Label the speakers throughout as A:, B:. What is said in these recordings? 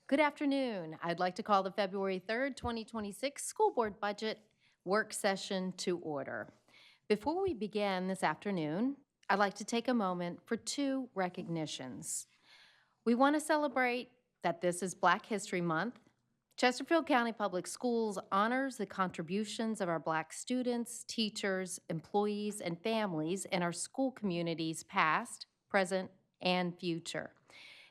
A: Good afternoon. I'd like to call the February 3rd, 2026 School Board Budget Work Session to order. Before we begin this afternoon, I'd like to take a moment for two recognitions. We want to celebrate that this is Black History Month. Chesterfield County Public Schools honors the contributions of our Black students, teachers, employees, and families in our school communities past, present, and future.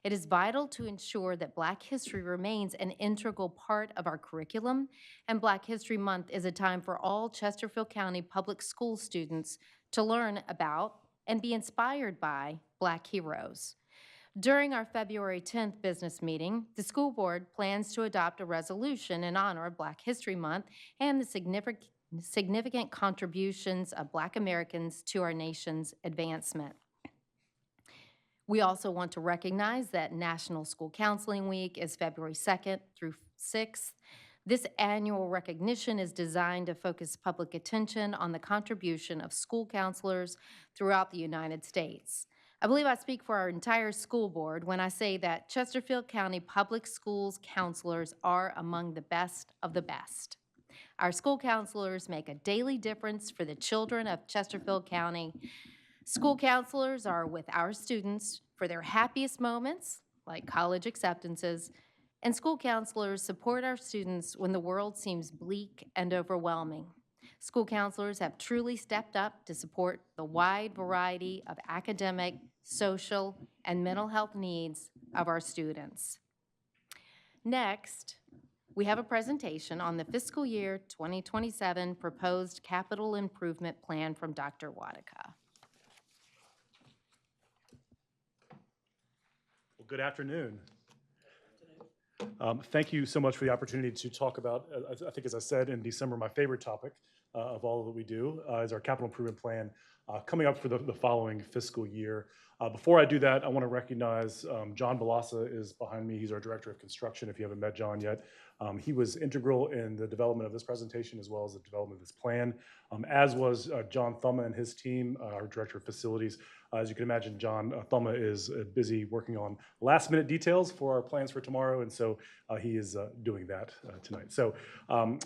A: It is vital to ensure that Black history remains an integral part of our curriculum, and Black History Month is a time for all Chesterfield County Public School students to learn about and be inspired by Black heroes. During our February 10th business meeting, the school board plans to adopt a resolution in honor of Black History Month and the significant contributions of Black Americans to our nation's advancement. We also want to recognize that National School Counseling Week is February 2nd through 6th. This annual recognition is designed to focus public attention on the contribution of school counselors throughout the United States. I believe I speak for our entire school board when I say that Chesterfield County Public Schools counselors are among the best of the best. Our school counselors make a daily difference for the children of Chesterfield County. School counselors are with our students for their happiest moments, like college acceptances, and school counselors support our students when the world seems bleak and overwhelming. School counselors have truly stepped up to support the wide variety of academic, social, and mental health needs of our students. Next, we have a presentation on the fiscal year 2027 proposed capital improvement plan from Dr. Wadika.
B: Well, good afternoon. Thank you so much for the opportunity to talk about, I think as I said in December, my favorite topic of all that we do is our capital improvement plan coming up for the following fiscal year. Before I do that, I want to recognize John Balassa is behind me. He's our Director of Construction, if you haven't met John yet. He was integral in the development of this presentation as well as the development of this plan, as was John Thumma and his team, our Director of Facilities. As you can imagine, John Thumma is busy working on last-minute details for our plans for tomorrow, and so he is doing that tonight. So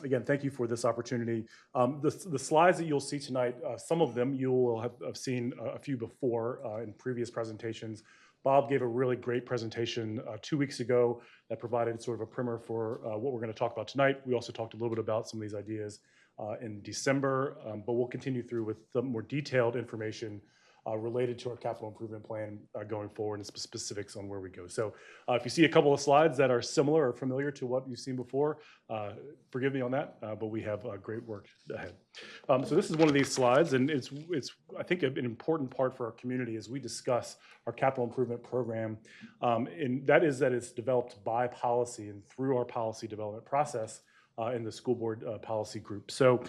B: again, thank you for this opportunity. The slides that you'll see tonight, some of them you will have seen a few before in previous presentations. Bob gave a really great presentation 2 weeks ago that provided sort of a primer for what we're going to talk about tonight. We also talked a little bit about some of these ideas in December, but we'll continue through with some more detailed information related to our capital improvement plan going forward and specifics on where we go. So if you see a couple of slides that are similar or familiar to what you've seen before, forgive me on that, but we have great work ahead. So this is one of these slides, and it's I think an important part for our community as we discuss our capital improvement program, and that is that it's developed by policy and through our policy development process in the school board policy group. So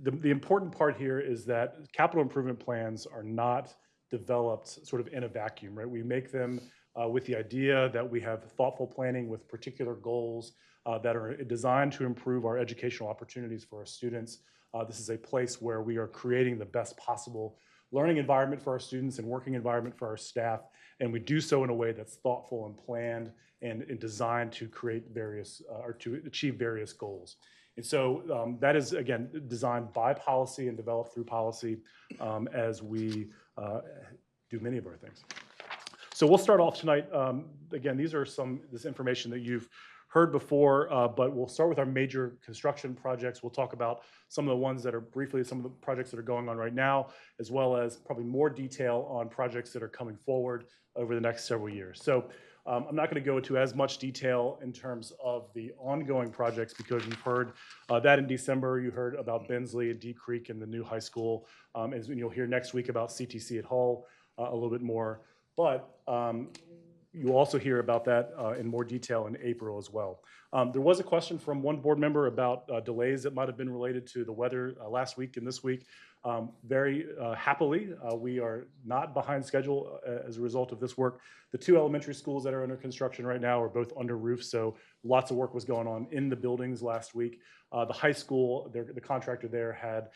B: the important part here is that capital improvement plans are not developed sort of in a vacuum, right? We make them with the idea that we have thoughtful planning with particular goals that are designed to improve our educational opportunities for our students. This is a place where we are creating the best possible learning environment for our students and working environment for our staff, and we do so in a way that's thoughtful and planned and designed to create various or to achieve various goals. And so that is, again, designed by policy and developed through policy as we do many of our things. So we'll start off tonight. Again, these are this information that you've heard before, but we'll start with our major construction projects. We'll talk about some of the ones that are briefly, some of the projects that are going on right now, as well as probably more detail on projects that are coming forward over the next several years. So I'm not going to go into as much detail in terms of the ongoing projects because you've heard that in December. You heard about Bensley and Deep Creek and the new high school. And you'll hear next week about CTC at Hull a little bit more. But you'll also hear about that in more detail in April as well. There was a question from one board member about delays that might have been related to the weather last week and this week. Very happily, we are not behind schedule as a result of this work. The two elementary schools that are under construction right now are both under roof, so lots of work was going on in the buildings last week. The high school, the contractor there had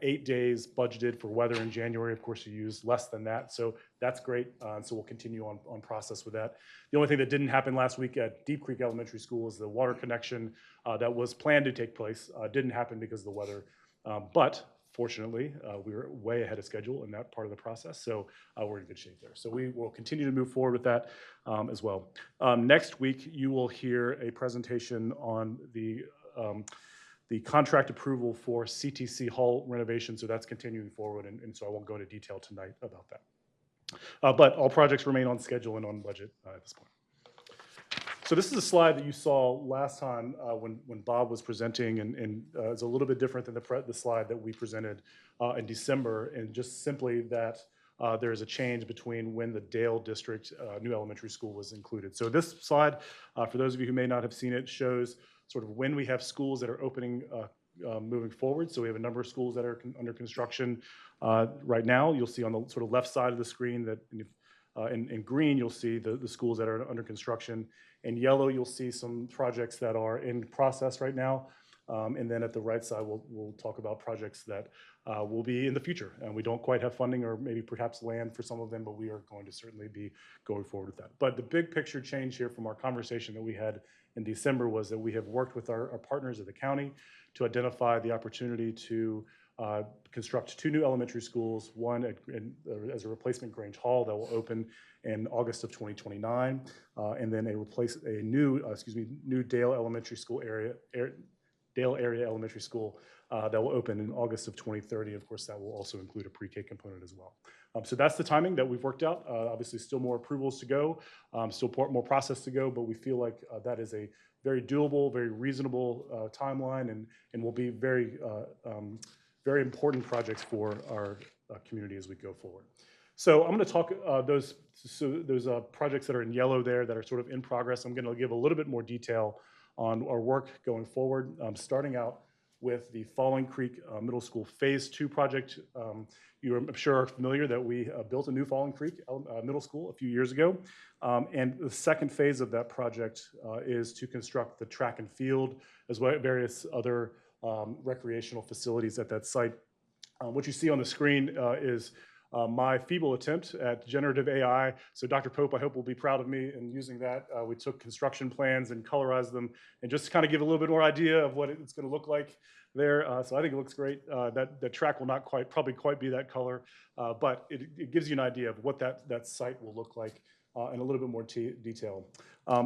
B: 8 days budgeted for weather in January. Of course, you use less than that, so that's great. So we'll continue on process with that. The only thing that didn't happen last week at Deep Creek Elementary School is the water connection that was planned to take place didn't happen because of the weather. But fortunately, we were way ahead of schedule in that part of the process, so we're in good shape there. So we will continue to move forward with that as well. Next week, you will hear a presentation on the contract approval for CTC Hall renovation, so that's continuing forward, and so I won't go into detail tonight about that. But all projects remain on schedule and on budget at this point. So this is a slide that you saw last time when Bob was presenting, and it's a little bit different than the slide that we presented in December, and just simply that there is a change between when the Dale District new elementary school was included. So this slide, for those of you who may not have seen it, shows sort of when we have schools that are opening moving forward. So we have a number of schools that are under construction right now. You'll see on the sort of left side of the screen that in green, you'll see the schools that are under construction. In yellow, you'll see some projects that are in process right now. And then at the right side, we'll talk about projects that will be in the future. And we don't quite have funding or maybe perhaps land for some of them, but we are going to certainly be going forward with that. But the big picture change here from our conversation that we had in December was that we have worked with our partners at the county to identify the opportunity to construct 2 new elementary schools, one as a replacement Grange Hall that will open in August of 2029, and then a new Dale Elementary School Dale area elementary school that will open in August of 2030. Of course, that will also include a pre-K component as well. So that's the timing that we've worked out. Obviously, still more approvals to go, still more process to go, but we feel like that is a very doable, very reasonable timeline, and will be very important projects for our community as we go forward. So I'm going to talk those projects that are in yellow there that are sort of in progress. I'm going to give a little bit more detail on our work going forward, starting out with the Falling Creek Middle School Phase 2 project. You, I'm sure, are familiar that we built a new Falling Creek Middle School a few years ago. And the second phase of that project is to construct the track and field, as well as various other recreational facilities at that site. What you see on the screen is my feeble attempt at generative AI. So Dr. Pope, I hope, will be proud of me in using that. We took construction plans and colorized them, and just to kind of give a little bit more idea of what it's going to look like there. So I think it looks great. That track will not probably quite be that color, but it gives you an idea of what that site will look like in a little bit more detail.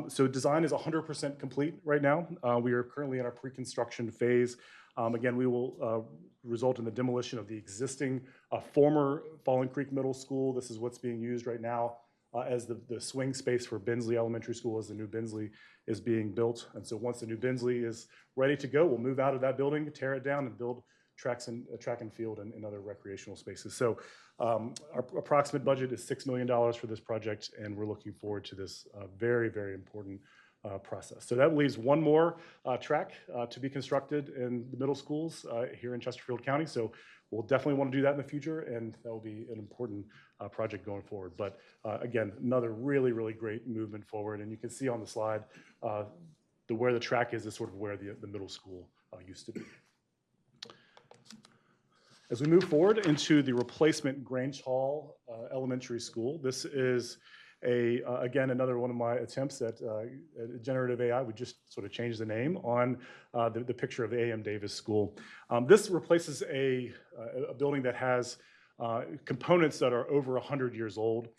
B: So design is 100% complete right now. We are currently in our pre-construction phase. Again, we will result in the demolition of the existing former Falling Creek Middle School. This is what's being used right now as the swing space for Bensley Elementary School as the new Bensley is being built. And so once the new Bensley is ready to go, we'll move out of that building, tear it down, and build track and field and other recreational spaces. So our approximate budget is $6 million for this project, and we're looking forward to this very, very important process. So that leaves one more track to be constructed in the middle schools here in Chesterfield County. So we'll definitely want to do that in the future, and that will be an important project going forward. But again, another really, really great movement forward. And you can see on the slide where the track is sort of where the middle school used to be. As we move forward into the replacement Grange Hall Elementary School, this is again, another one of my attempts at generative AI. We just sort of changed the name on the picture of the A.M. Davis School. This replaces a building that has components that are over 100 years old.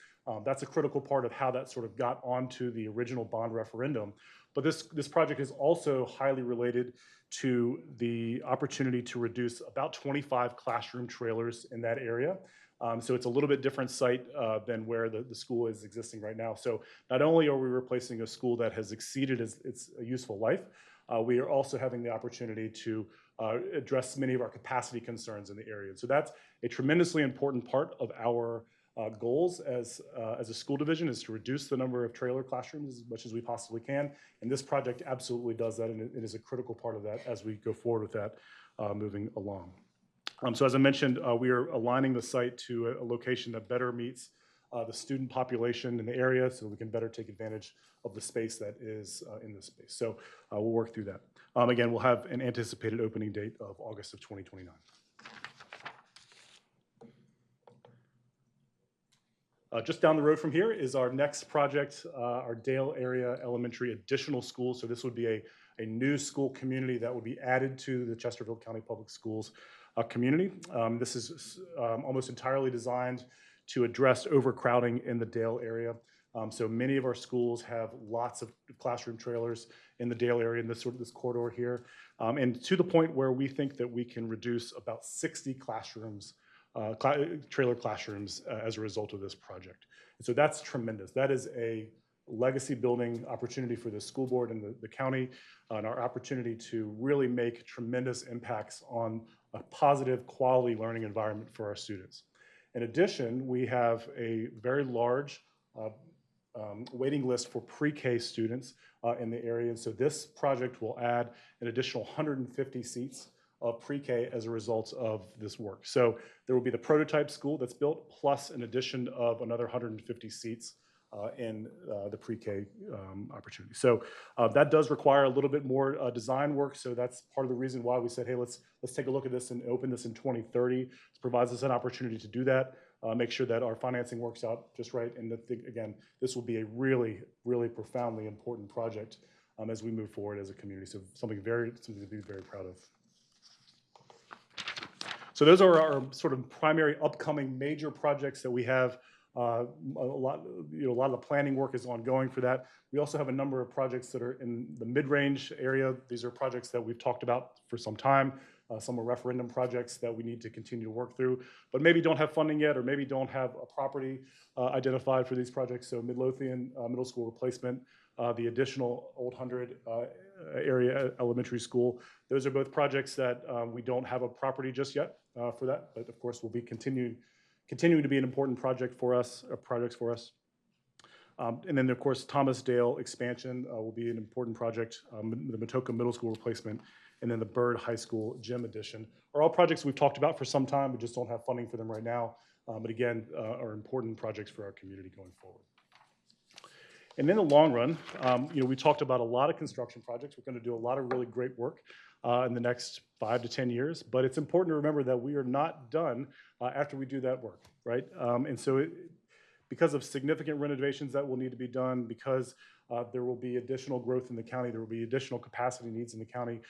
B: That's a critical part of how that sort of got onto the original bond referendum. But this project is also highly related to the opportunity to reduce about 25 classroom trailers in that area. So it's a little bit different site than where the school is existing right now. So not only are we replacing a school that has exceeded its useful life, we are also having the opportunity to address many of our capacity concerns in the area. So that's a tremendously important part of our goals as a school division, is to reduce the number of trailer classrooms as much as we possibly can. And this project absolutely does that, and it is a critical part of that as we go forward with that moving along. So as I mentioned, we are aligning the site to a location that better meets the student population in the area so we can better take advantage of the space that is in this space. So we'll work through that. Again, we'll have an anticipated opening date of August of 2029. Just down the road from here is our next project, our Dale Area Elementary Additional School. So this would be a new school community that would be added to the Chesterfield County Public Schools community. This is almost entirely designed to address overcrowding in the Dale area. So many of our schools have lots of classroom trailers in the Dale area in this corridor here, and to the point where we think that we can reduce about 60 classrooms, trailer classrooms as a result of this project. And so that's tremendous. That is a legacy building opportunity for the school board and the county, and our opportunity to really make tremendous impacts on a positive quality learning environment for our students. In addition, we have a very large waiting list for pre-K students in the area. And so this project will add an additional 150 seats of pre-K as a result of this work. So there will be the prototype school that's built, plus an addition of another 150 seats in the pre-K opportunity. So that does require a little bit more design work. So that's part of the reason why we said, hey, let's take a look at this and open this in 2030. It provides us an opportunity to do that, make sure that our financing works out just right. And again, this will be a really, really profoundly important project as we move forward as a community. So something to be very proud of. So those are our sort of primary upcoming major projects that we have. A lot of the planning work is ongoing for that. We also have a number of projects that are in the mid-range area. These are projects that we've talked about for some time. Some are referendum projects that we need to continue to work through, but maybe don't have funding yet, or maybe don't have a property identified for these projects. So Midlothian Middle School replacement, the additional Old 100 area elementary school. Those are both projects that we don't have a property just yet for that, but of course will be continuing to be an important project for us, projects for us. And then of course, Thomas Dale expansion will be an important project, the Matoka Middle School replacement, and then the Byrd High School gym addition are all projects we've talked about for some time. We just don't have funding for them right now, but again, are important projects for our community going forward. And in the long run, we talked about a lot of construction projects. We're going to do a lot of really great work in the next 5 to 10 years, but it's important to remember that we are not done after we do that work, right? And so because of significant renovations that will need to be done, because there will be additional growth in the county, there will be additional capacity needs in the county,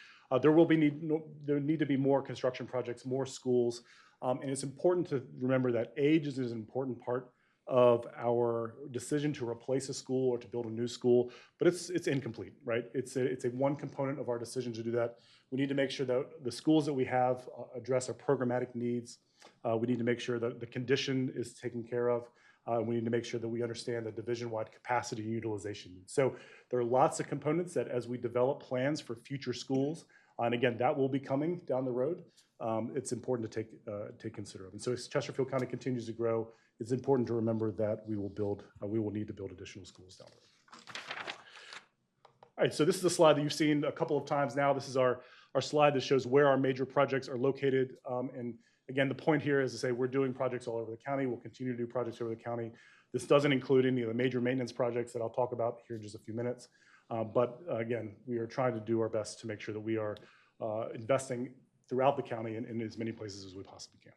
B: there need to be more construction projects, more schools, and it's important to remember that age is an important part of our decision to replace a school or to build a new school, but it's incomplete, right? It's a one component of our decision to do that. We need to make sure that the schools that we have address our programmatic needs. We need to make sure that the condition is taken care of. We need to make sure that we understand the division-wide capacity and utilization needs. So there are lots of components that as we develop plans for future schools, and again, that will be coming down the road, it's important to take consider of. And so as Chesterfield County continues to grow, it's important to remember that we will need to build additional schools down the road. All right, so this is a slide that you've seen a couple of times now. This is our slide that shows where our major projects are located. And again, the point here is to say we're doing projects all over the county. We'll continue to do projects over the county. This doesn't include any of the major maintenance projects that I'll talk about here in just a few minutes. But again, we are trying to do our best to make sure that we are investing throughout the county in as many places as we possibly can.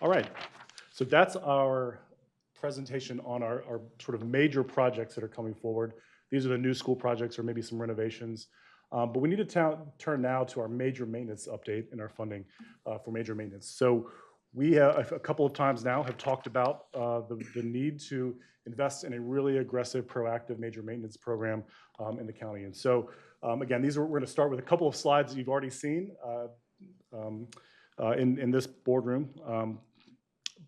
B: All right, so that's our presentation on our sort of major projects that are coming forward. These are the new school projects or maybe some renovations. But we need to turn now to our major maintenance update and our funding for major maintenance. So we have a couple of times now have talked about the need to invest in a really aggressive, proactive major maintenance program in the county. And so again, we're going to start with a couple of slides that you've already seen in this boardroom.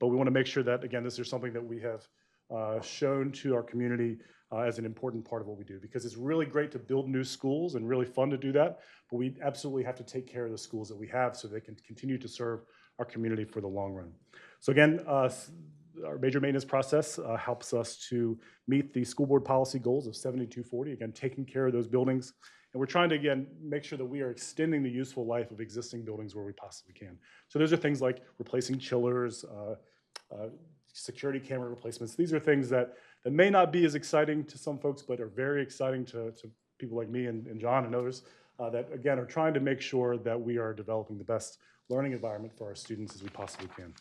B: But we want to make sure that, again, this is something that we have shown to our community as an important part of what we do, because it's really great to build new schools and really fun to do that, but we absolutely have to take care of the schools that we have so they can continue to serve our community for the long run. So again, our major maintenance process helps us to meet the school board policy goals of 7240, again, taking care of those buildings. And And we're trying to, again, make sure that we are extending the useful life of existing buildings where we possibly can. So those are things like replacing chillers, security camera replacements. These are things that may not be as exciting to some folks, but are very exciting to people like me and John and others that, again, are trying to make sure that we are developing the best learning environment for our students as we possibly can.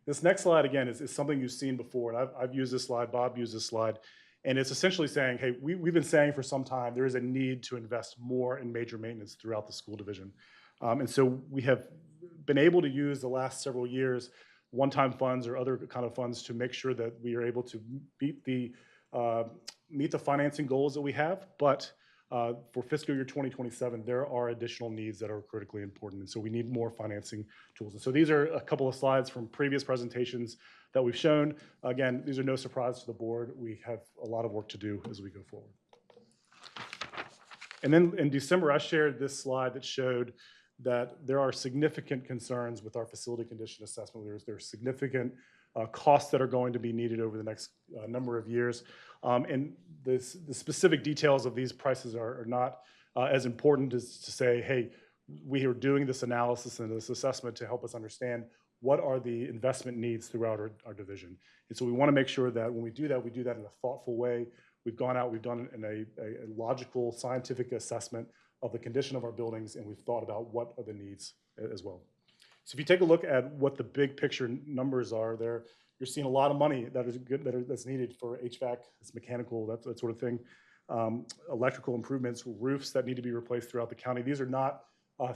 B: This next slide, again, is something you've seen before, and I've used this slide, Bob used this slide, and it's essentially saying, hey, we've been saying for some time there is a need to invest more in major maintenance throughout the school division. And so we have been able to use the last several years one-time funds or other kind of funds to make sure that we are able to meet the financing goals that we have, but for fiscal year 2027, there are additional needs that are critically important, and so we need more financing tools. And so these are a couple of slides from previous presentations that we've shown. Again, these are no surprise to the board. We have a lot of work to do as we go forward. And then in December, I shared this slide that showed that there are significant concerns with our facility condition assessment. There are significant costs that are going to be needed over the next number of years. And the specific details of these prices are not as important as to say, hey, we are doing this analysis and this assessment to help us understand what are the investment needs throughout our division. And so we want to make sure that when we do that in a thoughtful way. We've gone out, we've done in a logical, scientific assessment of the condition of our buildings, and we've thought about what are the needs as well. So if you take a look at what the big picture numbers are there, you're seeing a lot of money that's needed for HVAC, it's mechanical, that sort of thing. Electrical improvements, roofs that need to be replaced throughout the county. These are not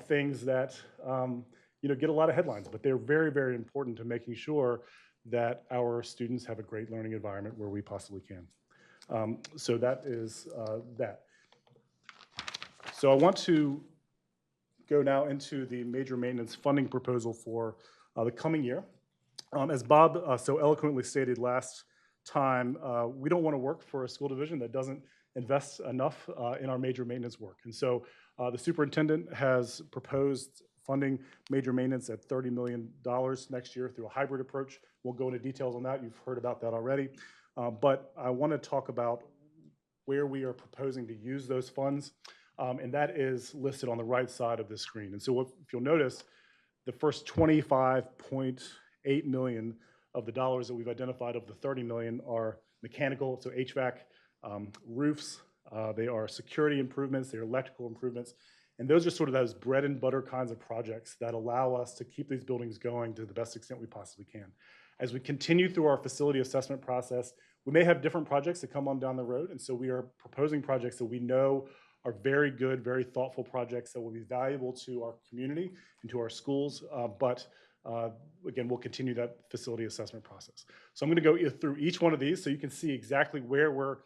B: things that get a lot of headlines, but they're very, very important to making sure that our students have a great learning environment where we possibly can. So that is that. So I want to go now into the major maintenance funding proposal for the coming year. As Bob so eloquently stated last time, we don't want to work for a school division that doesn't invest enough in our major maintenance work. And so the superintendent has proposed funding major maintenance at $30 million next year through a hybrid approach. We'll go into details on that. You've heard about that already. But I want to talk about where we are proposing to use those funds, and that is listed on the right side of the screen. And so if you'll notice, the first $25.8 million of the dollars that we've identified of the $30 million are mechanical, so HVAC, roofs, they are security improvements, they are electrical improvements, and those are sort of those bread and butter kinds of projects that allow us to keep these buildings going to the best extent we possibly can. As we continue through our facility assessment process, we may have different projects that come on down the road, and so we are proposing projects that we know are very good, very thoughtful projects that will be valuable to our community and to our schools, but again, we'll continue that facility assessment process. So I'm going to go through each one of these so you can see exactly where we're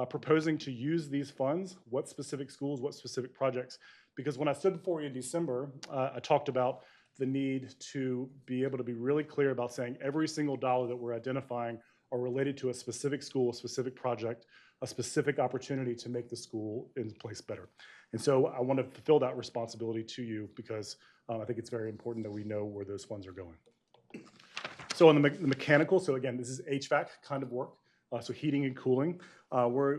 B: proposing to use these funds, what specific schools, what specific projects, because when I stood before you in December, I talked about the need to be able to be really clear about saying every single dollar that we're identifying are related to a specific school, a specific project, a specific opportunity to make the school in place better. And so I want to fulfill that responsibility to you because I think it's very important that we know where those funds are going. So on the mechanical, so again, this is HVAC kind of work, so heating and cooling. We're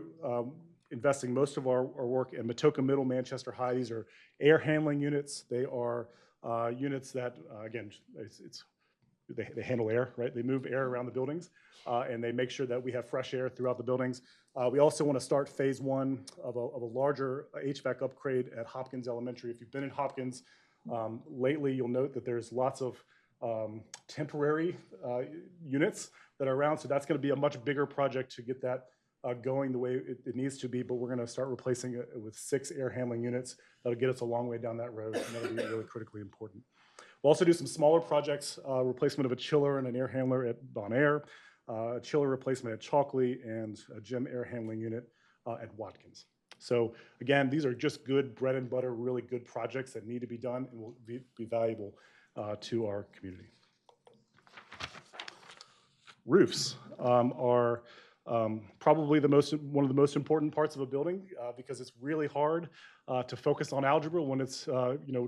B: investing most of our work in Matoka Middle, Manchester High. These are air handling units. They are units that, again, they handle air, right? They move air around the buildings, and they make sure that we have fresh air throughout the buildings. We also want to start phase one of a larger HVAC upgrade at Hopkins Elementary. If you've been in Hopkins lately, you'll note that there's lots of temporary units that are around, so that's going to be a much bigger project to get that going the way it needs to be, but we're going to start replacing it with 6 air handling units. That'll get us a long way down that road, and that'll be really critically important. We'll also do some smaller projects, replacement of a chiller and an air handler at Bon Air, a chiller replacement at Chalkley, and a gym air handling unit at Watkins. So again, these are just good bread and butter, really good projects that need to be done and will be valuable to our community. Roofs are probably one of the most important parts of a building because it's really hard to focus on algebra when it's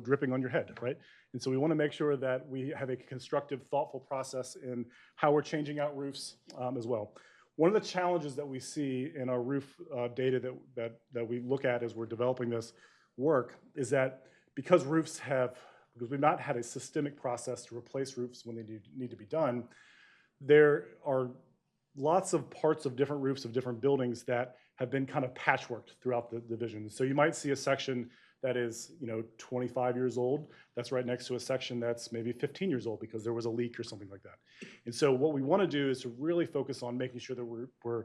B: dripping on your head, right? And so we want to make sure that we have a constructive, thoughtful process in how we're changing out roofs as well. One of the challenges that we see in our roof data that we look at as we're developing this work is that because we've not had a systemic process to replace roofs when they need to be done, there are lots of parts of different roofs of different buildings that have been kind of patchworked throughout the division. So you might see a section that is, 25 years old, that's right next to a section that's maybe 15 years old because there was a leak or something like that. And so what we want to do is to really focus on making sure that we're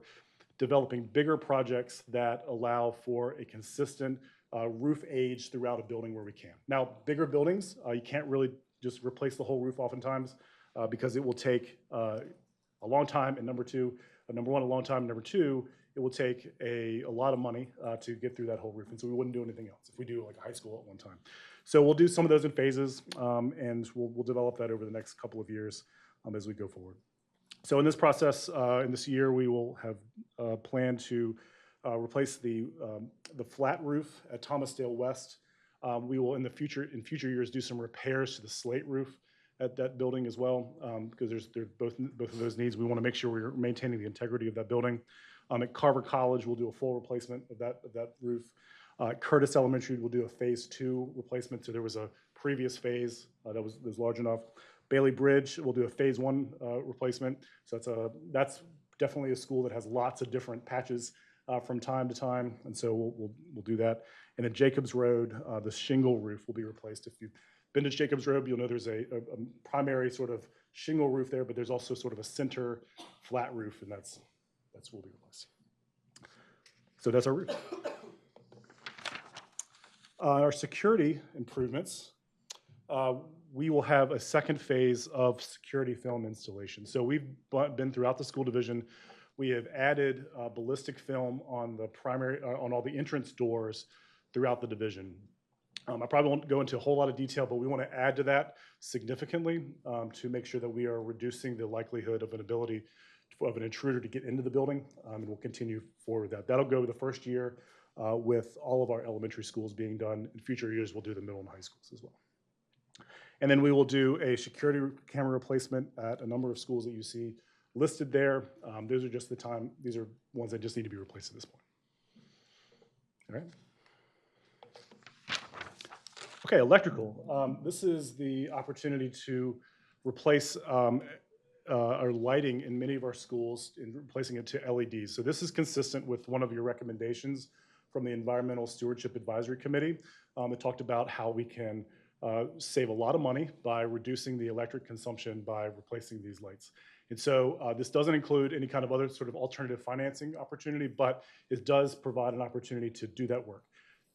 B: developing bigger projects that allow for a consistent roof age throughout a building where we can. Now, bigger buildings, you can't really just replace the whole roof oftentimes because it will take a long time, and number one, a long time, and number two, it will take a lot of money to get through that whole roof, and so we wouldn't do anything else if we do like a high school at one time. So we'll do some of those in phases, and we'll develop that over the next couple of years as we go forward. So in this process, in this year, we will have planned to replace the flat roof at Thomasdale West. We will in future years do some repairs to the slate roof at that building as well, because there's both of those needs. We want to make sure we're maintaining the integrity of that building. At Carver College, we'll do a full replacement of that roof. Curtis Elementary will do a phase 2 replacement. So there was a previous phase that was large enough. Bailey Bridge will do a phase 1 replacement. So that's definitely a school that has lots of different patches from time to time, and so we'll do that. And at Jacobs Road, the shingle roof will be replaced. If you've been to Jacobs Road, you'll know there's a primary sort of shingle roof there, but there's also sort of a center flat roof, and that's will be replaced. So that's our roof. Our security improvements, we will have a second phase of security film installation. So we've been throughout the school division. We have added ballistic film on on all the entrance doors throughout the division. I probably won't go into a whole lot of detail, but we want to add to that significantly to make sure that we are reducing the likelihood of an intruder to get into the building, and we'll continue forward with that. That'll go the first year with all of our elementary schools being done. In future years, we'll do the middle and high schools as well. And then we will do a security camera replacement at a number of schools that you see listed there. These are ones that just need to be replaced at this point. All right. Okay, electrical. This is the opportunity to replace our lighting in many of our schools and replacing it to LEDs. So this is consistent with one of your recommendations from the Environmental Stewardship Advisory Committee that talked about how we can save a lot of money by reducing the electric consumption by replacing these lights. And so this doesn't include any kind of other sort of alternative financing opportunity, but it does provide an opportunity to do that work.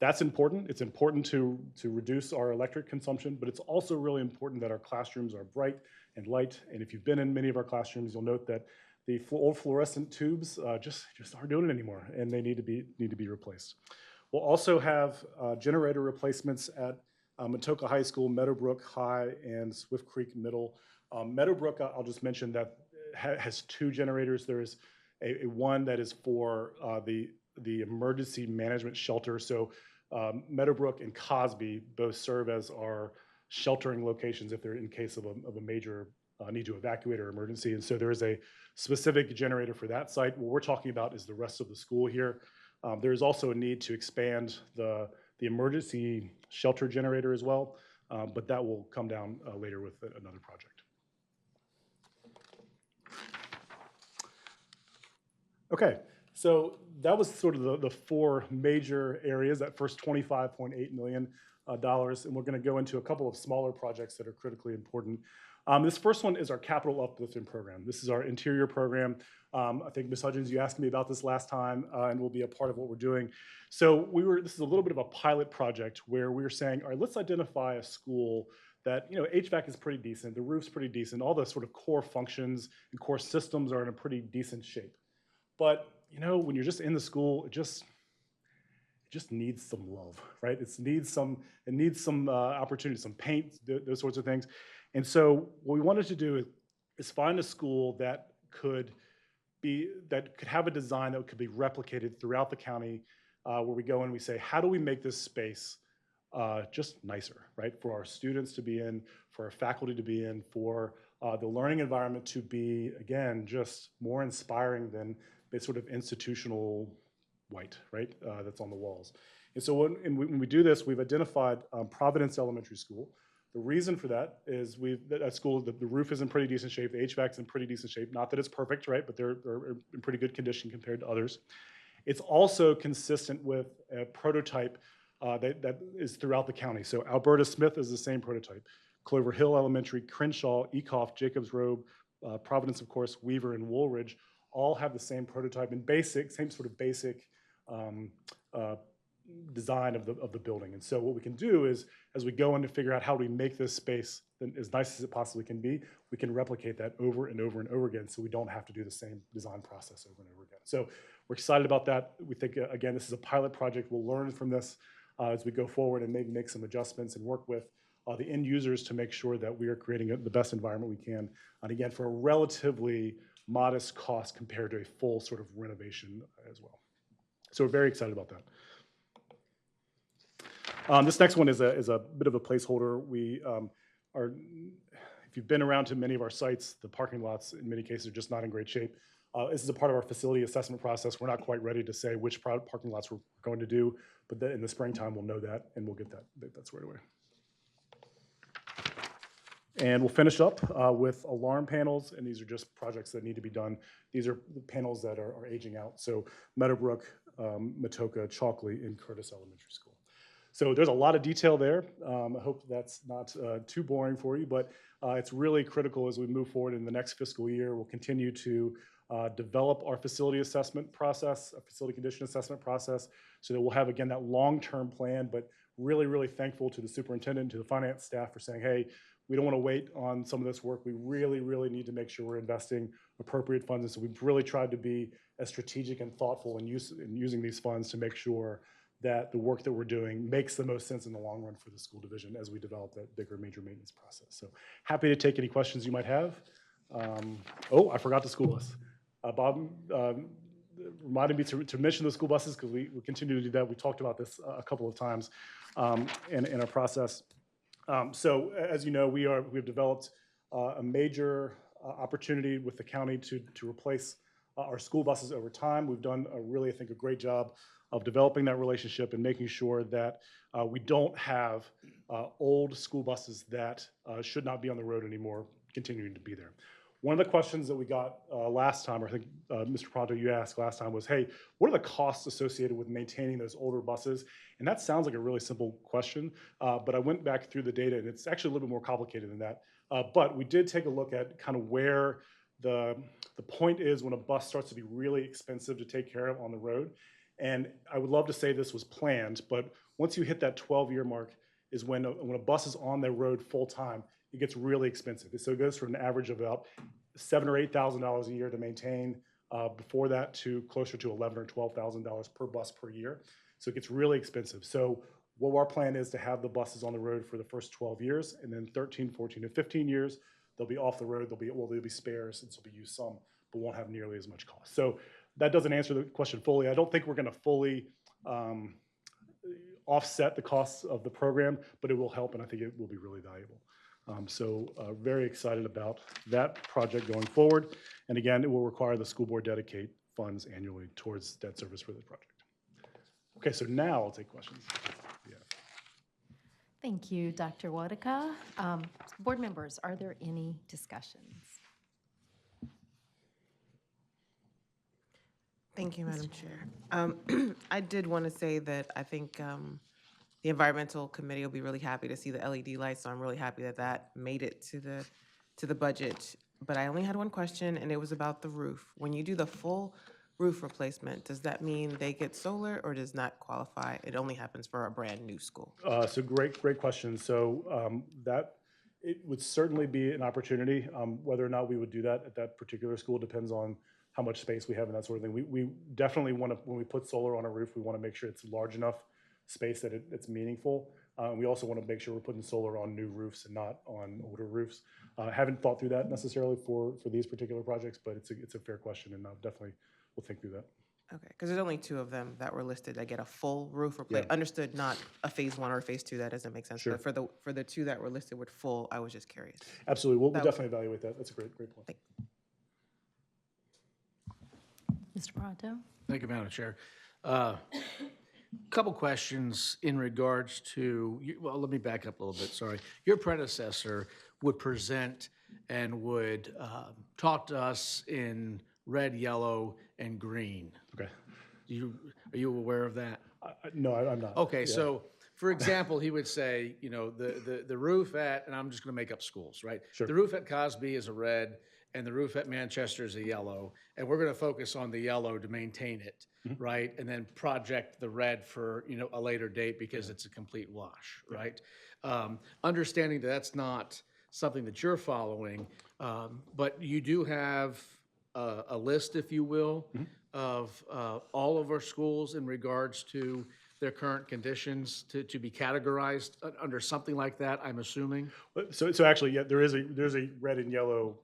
B: That's important. It's important to reduce our electric consumption, but it's also really important that our classrooms are bright and light. And if you've been in many of our classrooms, you'll note that the old fluorescent tubes just aren't doing it anymore, and they need to be replaced. We'll also have generator replacements at Matoka High School, Meadowbrook High, and Swift Creek Middle. Meadowbrook, I'll just mention that has 2 generators. There is a one that is for the emergency management shelter. So Meadowbrook and Cosby both serve as our sheltering locations if they're in case of a major need to evacuate or emergency. And so there is a specific generator for that site. What we're talking about is the rest of the school here. There is also a need to expand the emergency shelter generator as well, but that will come down later with another project. Okay, so that was sort of the 4 major areas, that first $25.8 million, and we're going to go into a couple of smaller projects that are critically important. This first one is our capital uplifting program. This is our interior program. I think Ms. Hudgens, you asked me about this last time, and will be a part of what we're doing. So this is a little bit of a pilot project where we were saying, all right, let's identify a school that, HVAC is pretty decent, the roof's pretty decent, all the sort of core functions and core systems are in a pretty decent shape. But, when you're just in the school, it just needs some love, right? It needs some opportunity, some paint, those sorts of things. And so what we wanted to do is find a school that could have a design that could be replicated throughout the county, where we go and we say, how do we make this space just nicer, right? For our students to be in, for our faculty to be in, for the learning environment to be, again, just more inspiring than the sort of institutional white, right, that's on the walls. And so when we do this, we've identified Providence Elementary School. The reason for that is that school, the roof is in pretty decent shape, the HVAC's in pretty decent shape. Not that it's perfect, right, but they're in pretty good condition compared to others. It's also consistent with a prototype that is throughout the county. So Alberta Smith is the same prototype. Clover Hill Elementary, Crenshaw, Ecoff, Jacobs Road, Providence, of course, Weaver, and Woolridge all have the same prototype and same sort of basic design of the building. And so what we can do is, as we go in to figure out how do we make this space as nice as it possibly can be, we can replicate that over and over and over again, so we don't have to do the same design process over and over again. So we're excited about that. We think, again, this is a pilot project. We'll learn from this as we go forward and maybe make some adjustments and work with the end users to make sure that we are creating the best environment we can. And again, for a relatively modest cost compared to a full sort of renovation as well. So we're very excited about that. This next one is a bit of a placeholder. We if you've been around to many of our sites, the parking lots in many cases are just not in great shape. This is a part of our facility assessment process. We're not quite ready to say which parking lots we're going to do, but in the springtime we'll know that and we'll get that squared away. And we'll finish up with alarm panels, and these are just projects that need to be done. These are the panels that are aging out. So Meadowbrook, Matoka, Chalkley, and Curtis Elementary School. So there's a lot of detail there. I hope that's not too boring for you, but it's really critical as we move forward in the next fiscal year. We'll continue to develop our facility assessment process, a facility condition assessment process, so that we'll have, again, that long-term plan, but really, really thankful to the superintendent, to the finance staff for saying, hey, we don't want to wait on some of this work. We really, really need to make sure we're investing appropriate funds. And so we've really tried to be as strategic and thoughtful in using these funds to make sure that the work that we're doing makes the most sense in the long run for the school division as we develop that bigger major maintenance process. So happy to take any questions you might have. Oh, I forgot the school bus. Bob reminded me to mention the school buses because we continue to do that. We talked about this a couple of times in our process. So as you know, we've developed a major opportunity with the county to replace our school buses over time. We've done I think a great job of developing that relationship and making sure that we don't have old school buses that should not be on the road anymore continuing to be there. One of the questions that we got last time, or I think Mr. Pronto, you asked last time, was, hey, what are the costs associated with maintaining those older buses? And that sounds like a really simple question, but I went back through the data, and it's actually a little bit more complicated than that. But we did take a look at kind of where the point is when a bus starts to be really expensive to take care of on the road. And I would love to say this was planned, but once you hit that 12-year mark is when a bus is on the road full-time, it gets really expensive. So it goes from an average of about $7,000 or $8,000 a year to maintain. Before that, to closer to $11,000 or $12,000 per bus per year. So it gets really expensive. So what our plan is to have the buses on the road for the first 12 years, and then 13, 14, and 15 years, they'll be off the road. They'll be spares, and so we'll use some, but won't have nearly as much cost. So that doesn't answer the question fully. I don't think we're going to fully offset the costs of the program, but it will help, and I think it will be really valuable. So very excited about that project going forward. And again, it will require the school board dedicate funds annually towards debt service for the project. Okay, so now I'll take questions. Yeah.
A: Thank you, Dr. Wadika. Board members, are there any discussions?
C: Thank you, Madam Chair. I did want to say that I think the environmental committee will be really happy to see the LED lights, so I'm really happy that that made it to the budget. But I only had one question, and it was about the roof. When you do the full roof replacement, does that mean they get solar, or does not qualify? It only happens for a brand new school.
B: So great question. So that it would certainly be an opportunity. Whether or not we would do that at that particular school depends on how much space we have and that sort of thing. We definitely want to, when we put solar on a roof, we want to make sure it's large enough space that it's meaningful. We also want to make sure we're putting solar on new roofs and not on older roofs. Haven't thought through that necessarily for these particular projects, but it's a fair question, and definitely we'll think through that.
C: Okay, because there's only 2 of them that were listed that get a full roof replacement.
B: Yeah.
C: Understood, not a phase 1 or a phase 2, that doesn't make sense.
B: Sure.
C: But for the 2 that were listed with full, I was just curious.
B: Absolutely, we'll
C: That was-
B: definitely evaluate that. That's a great point.
A: Mr. Pronto?
D: Thank you, Madam Chair. Couple questions in regards to, well, let me back up a little bit, sorry. Your predecessor would present and would talk to us in red, yellow, and green.
B: Okay.
D: Are you aware of that?
B: No, I'm not.
D: Okay,
B: Yeah.
D: so, for example, he would say, you know, the roof at, and I'm just gonna make up schools, right?
B: Sure.
D: The roof at Cosby is a red, and the roof at Manchester is a yellow, and we're gonna focus on the yellow to maintain it, right? And then project the red for, you know, a later date because it's a complete wash, right? Understanding that that's not something that you're following, but you do have a list, if you will, of all of our schools in regards to their current conditions to be categorized under something like that, I'm assuming?
B: So actually, yeah, there's a red and yellow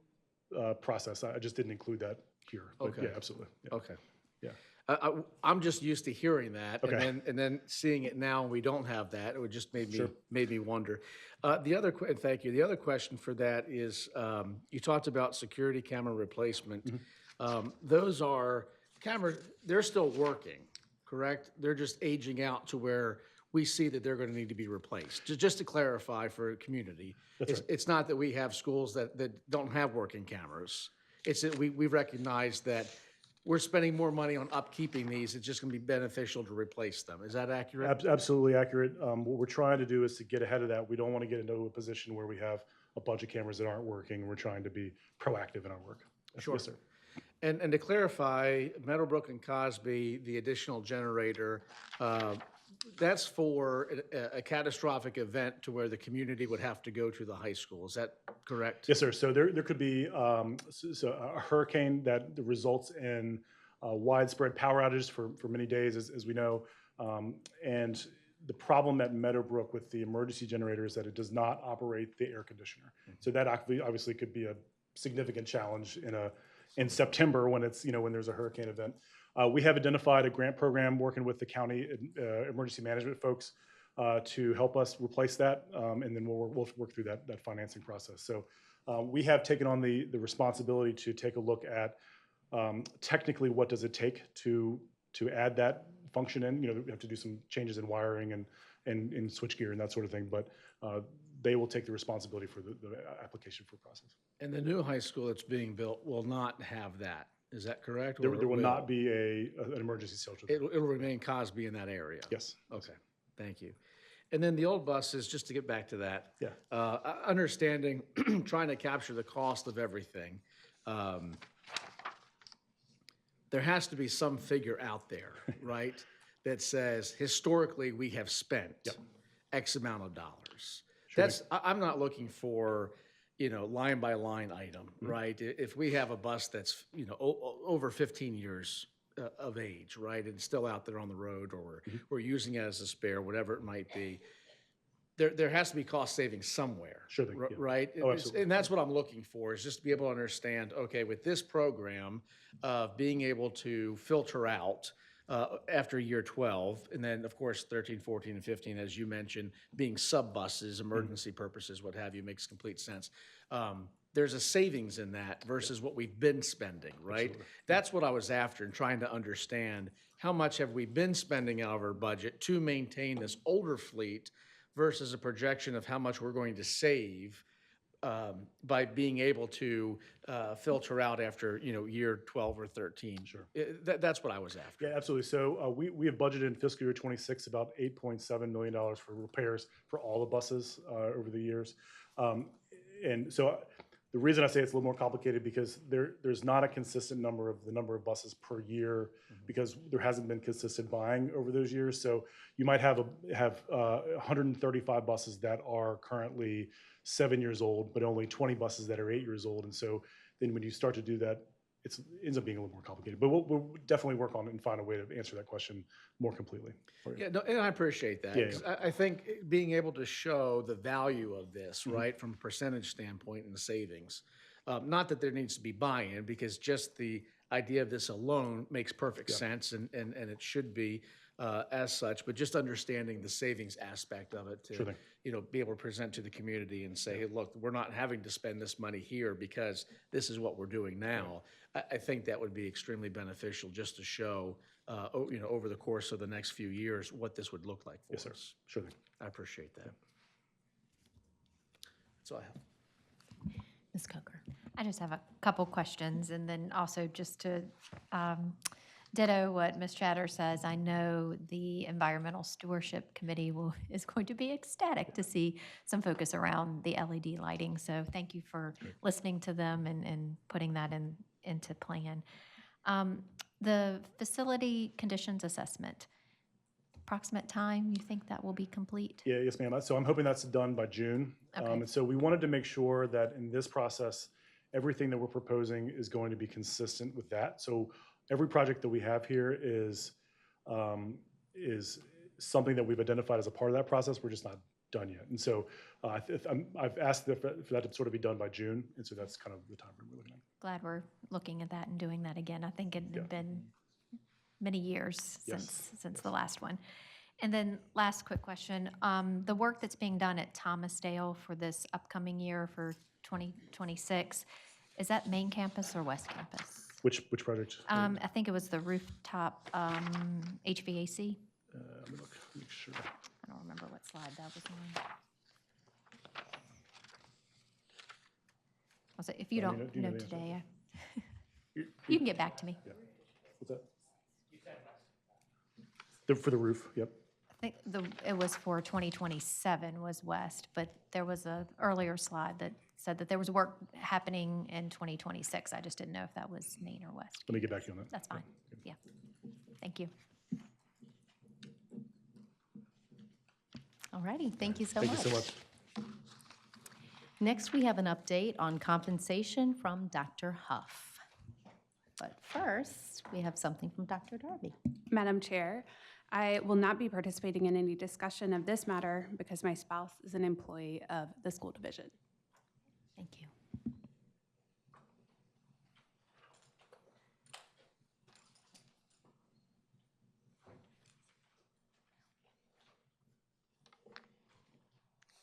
B: process. I just didn't include that here. But
D: Okay.
B: Yeah, absolutely. Yeah.
D: Okay.
B: Yeah.
D: I'm just used to hearing that,
B: Okay.
D: and then seeing it now, and we don't have that. It would just
B: Sure.
D: made me wonder. Thank you. The other question for that is, you talked about security camera replacement. Those are cameras. They're still working, correct? They're just aging out to where we see that they're going to need to be replaced. Just to clarify for community, it's not that we have schools that don't have working cameras. It's that we recognize that we're spending more money on upkeeping these. It's just going to be beneficial to replace them. Is that accurate?
B: Absolutely accurate. What we're trying to do is to get ahead of that. We don't want to get into a position where we have a bunch of cameras that aren't working. We're trying to be proactive in our work.
D: Sure.
B: Yes, sir.
D: And to clarify, Meadowbrook and Cosby, the additional generator, that's for a catastrophic event to where the community would have to go to the high school. Is that correct?
B: Yes, sir. So there could be a hurricane that results in widespread power outages for many days, as we know. And the problem at Meadowbrook with the emergency generator is that it does not operate the air conditioner. So that obviously could be a significant challenge in September when it's, when there's a hurricane event. We have identified a grant program working with the county emergency management folks to help us replace that, and then we'll work through that financing process. So we have taken on the responsibility to take a look at technically what does it take to add that function in. We have to do some changes in wiring and switchgear and that sort of thing, but they will take the responsibility for the application for process.
D: And the new high school that's being built will not have that. Is that correct?
B: There will not be an emergency shelter there.
D: It'll remain Cosby in that area?
B: Yes.
D: Okay, thank you. And then the old buses, just to get back to that.
B: Yeah.
D: Understanding, trying to capture the cost of everything. There has to be some figure out there, right? That says historically we have spent X amount of dollars.
B: Sure.
D: I'm not looking for, line by line item, right? If we have a bus that's, over 15 years of age, right, and still out there on the road, or we're using it as a spare, whatever it might be, there has to be cost savings somewhere.
B: Sure thing, yeah.
D: Right?
B: Oh, absolutely.
D: And that's what I'm looking for, is just to be able to understand, okay, with this program of being able to filter out after year 12, and then, of course, 13, 14, and 15, as you mentioned, being sub-buses, emergency purposes, what have you, makes complete sense. There's a savings in that versus what we've been spending, right?
B: Absolutely.
D: That's what I was after, and trying to understand how much have we been spending out of our budget to maintain this older fleet versus a projection of how much we're going to save by being able to filter out after, year 12 or 13.
B: Sure.
D: That's what I was after.
B: Yeah, absolutely. So we have budgeted in fiscal year 26 about $8.7 million for repairs for all the buses over the years. And so the reason I say it's a little more complicated because there's not a consistent number of buses per year because there hasn't been consistent buying over those years. So you might have 135 buses that are currently 7 years old, but only 20 buses that are 8 years old. And so then when you start to do that, it ends up being a little more complicated. But we'll definitely work on it and find a way to answer that question more completely for you.
D: Yeah, no, and I appreciate that.
B: Yeah,
D: 'Cause I think being able to show the value of this, right, from a percentage standpoint and the savings, not that there needs to be buy-in, because just the idea of this alone makes perfect sense, and it should be as such, but just understanding the savings aspect of it
B: Sure
D: to,
B: thing.
D: be able to present to the community and say, hey, look, we're not having to spend this money here because this is what we're doing now. I think that would be extremely beneficial just to show, over the course of the next few years, what this would look like for
B: Yes, sir.
D: us.
B: Sure thing.
D: I appreciate that. That's all I have.
A: Ms. Coker.
E: I just have a couple questions, and then also just to ditto what Ms. Chatter says. I know the Environmental Stewardship Committee is going to be ecstatic to see some focus around the LED lighting. So thank you for listening to them and putting that into plan. The facility conditions assessment, approximate time you think that will be complete?
B: Yeah, yes, ma'am. So I'm hoping that's done by June.
E: Okay.
B: And so we wanted to make sure that in this process, everything that we're proposing is going to be consistent with that. So every project that we have here is something that we've identified as a part of that process. We're just not done yet. And so I've asked for that to sort of be done by June. And so that's kind of the time frame we're looking at.
E: Glad we're looking at that and doing that again. I think it had been many years
B: Yes.
E: since the last one. And then last quick question, the work that's being done at Thomasdale for this upcoming year for 2026, is that main campus or West Campus?
B: Which project?
E: I think it was the rooftop HVAC.
B: Let me look, make sure.
E: I don't remember what slide that was on. Also, if you
B: Do you
E: don't
B: know- do you know
E: know
B: the answer?
E: today,
B: You-
E: you can get back to me.
B: What's that? For the roof, yep.
E: I think it was for 2027 was West, but there was a earlier slide that said that there was work happening in 2026. I just didn't know if that was Main or West.
B: Let me get back to you on that.
E: That's fine. Yeah. Thank you.
A: All righty, thank you so
B: Thank
A: much.
B: you so much.
A: Next, we have an update on compensation from Dr. Huff. But first, we have something from Dr. Darby.
F: Madam Chair, I will not be participating in any discussion of this matter because my spouse is an employee of the school division.
A: Thank you.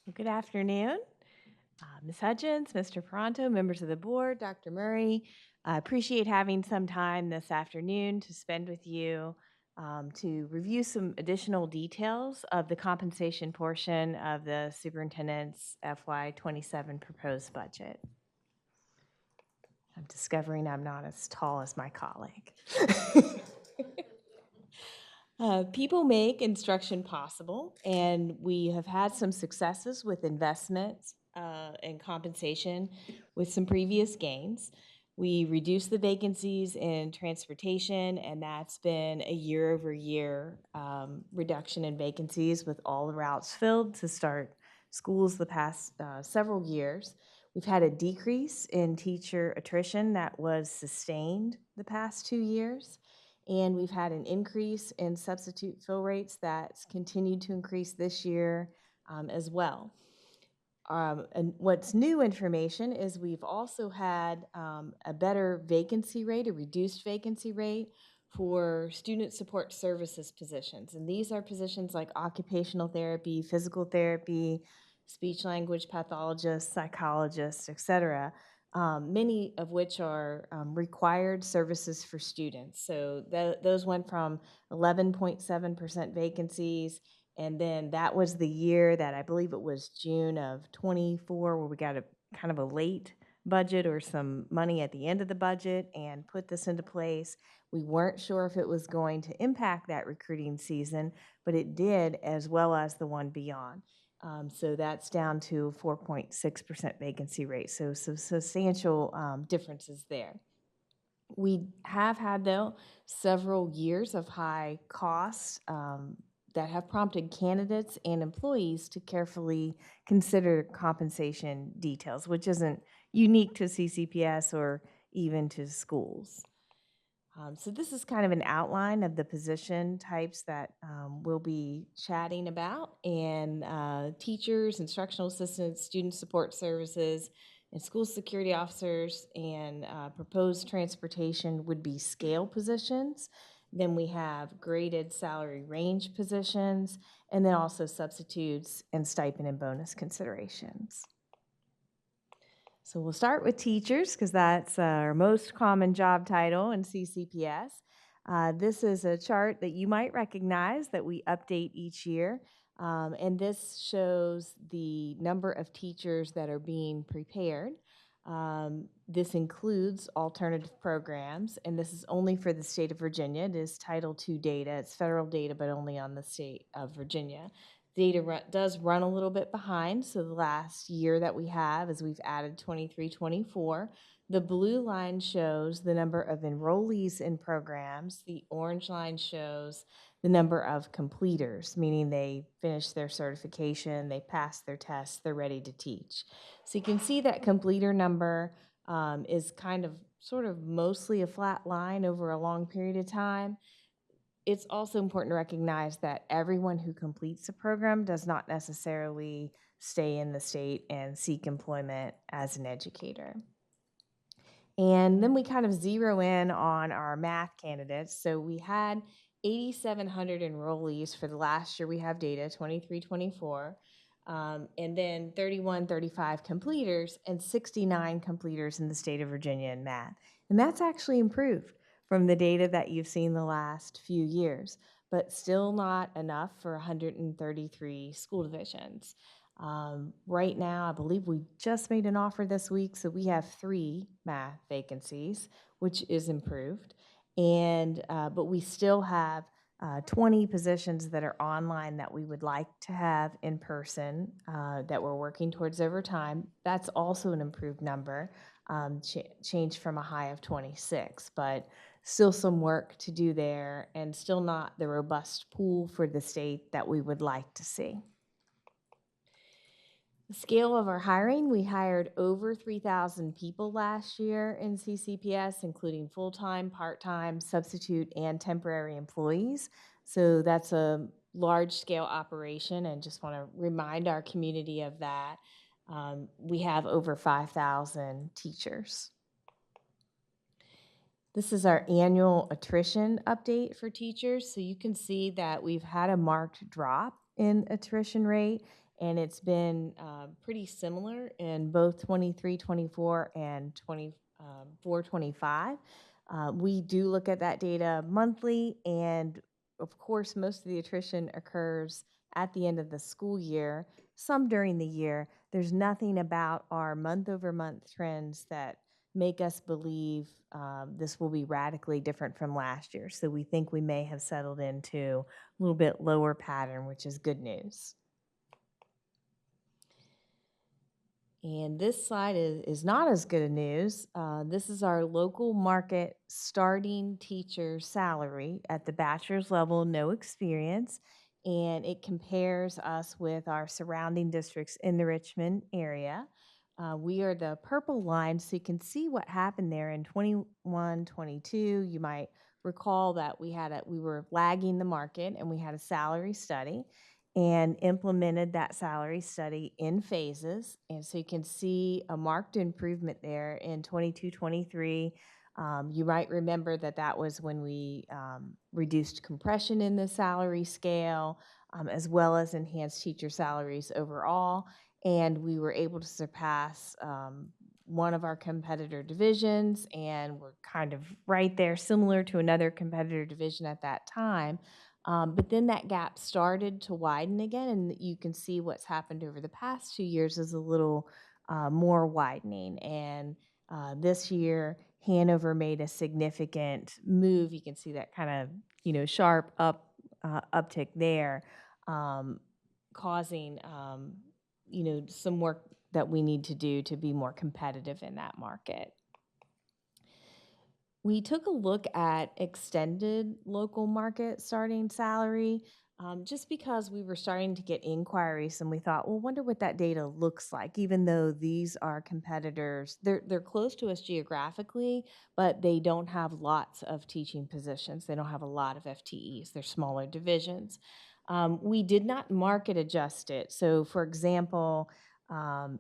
G: Well, good afternoon, Ms. Hudgens, Mr. Peranto, members of the board, Dr. Murray. I appreciate having some time this afternoon to spend with you to review some additional details of the compensation portion of the superintendent's FY27 proposed budget. I'm discovering I'm not as tall as my colleague. People make instruction possible, and we have had some successes with investments and compensation with some previous gains. We reduced the vacancies in transportation, and that's been a year-over-year reduction in vacancies with all the routes filled to start schools the past several years. We've had a decrease in teacher attrition that was sustained the past 2 years. And we've had an increase in substitute fill rates that's continued to increase this year as well. And what's new information is we've also had a better vacancy rate, a reduced vacancy rate for student support services positions. And these are positions like occupational therapy, physical therapy, speech language pathologists, psychologists, et cetera. Many of which are required services for students. So those went from 11.7% vacancies, and then that was the year that I believe it was June of 24 where we got a kind of a late budget or some money at the end of the budget and put this into place. We weren't sure if it was going to impact that recruiting season, but it did, as well as the one beyond. So that's down to 4.6% vacancy rate, so substantial differences there. We have had, though, several years of high costs that have prompted candidates and employees to carefully consider compensation details, which isn't unique to CCPS or even to schools. So this is kind of an outline of the position types that we'll be chatting about, and teachers, instructional assistants, student support services, And school security officers and proposed transportation would be scale positions. Then we have graded salary range positions, and then also substitutes and stipend and bonus considerations. So we'll start with teachers because that's our most common job title in CCPS. This is a chart that you might recognize that we update each year. And this shows the number of teachers that are being prepared. This includes alternative programs, and this is only for the state of Virginia. It is Title II data. It's federal data, but only on the state of Virginia. Data does run a little bit behind, so the last year that we have is we've added 23-24. The blue line shows the number of enrollees in programs. The orange line shows the number of completers, meaning they finished their certification, they passed their tests, they're ready to teach. So you can see that completer number is kind of sort of mostly a flat line over a long period of time. It's also important to recognize that everyone who completes a program does not necessarily stay in the state and seek employment as an educator. And then we kind of zero in on our math candidates. So we had 8,700 enrollees for the last year we have data, 23-24, and then 31-35 completers and 69 completers in the state of Virginia in math. And that's actually improved from the data that you've seen the last few years, but still not enough for 133 school divisions. Right now, I believe we just made an offer this week, so we have 3 math vacancies, which is improved. And but we still have 20 positions that are online that we would like to have in person that we're working towards over time. That's also an improved number, changed from a high of 26, but still some work to do there and still not the robust pool for the state that we would like to see. The scale of our hiring, we hired over 3,000 people last year in CCPS, including full-time, part-time, substitute, and temporary employees. So that's a large-scale operation, and just want to remind our community of that. We have over 5,000 teachers. This is our annual attrition update for teachers. So you can see that we've had a marked drop in attrition rate, and it's been pretty similar in both 23-24 and 24-25. We do look at that data monthly, and of course, most of the attrition occurs at the end of the school year, some during the year. There's nothing about our month-over-month trends that make us believe this will be radically different from last year. So we think we may have settled into a little bit lower pattern, which is good news. And this slide is not as good a news. This is our local market starting teacher salary at the bachelor's level, no experience. And it compares us with our surrounding districts in the Richmond area. We are the purple line, so you can see what happened there in 21-22. You might recall that we were lagging the market, and we had a salary study and implemented that salary study in phases. And so you can see a marked improvement there in 22-23. You might remember that was when we reduced compression in the salary scale, as well as enhanced teacher salaries overall. And we were able to surpass one of our competitor divisions, and we're kind of right there, similar to another competitor division at that time. But then that gap started to widen again, and you can see what's happened over the past 2 years is a little more widening. And this year, Hanover made a significant move. You can see that kind of, sharp uptick there, causing, some work that we need to do to be more competitive in that market. We took a look at extended local market starting salary just because we were starting to get inquiries, and we thought, well, wonder what that data looks like, even though these are competitors. They're close to us geographically, but they don't have lots of teaching positions. They don't have a lot of FTEs. They're smaller divisions. We did not market adjust it. So, for example,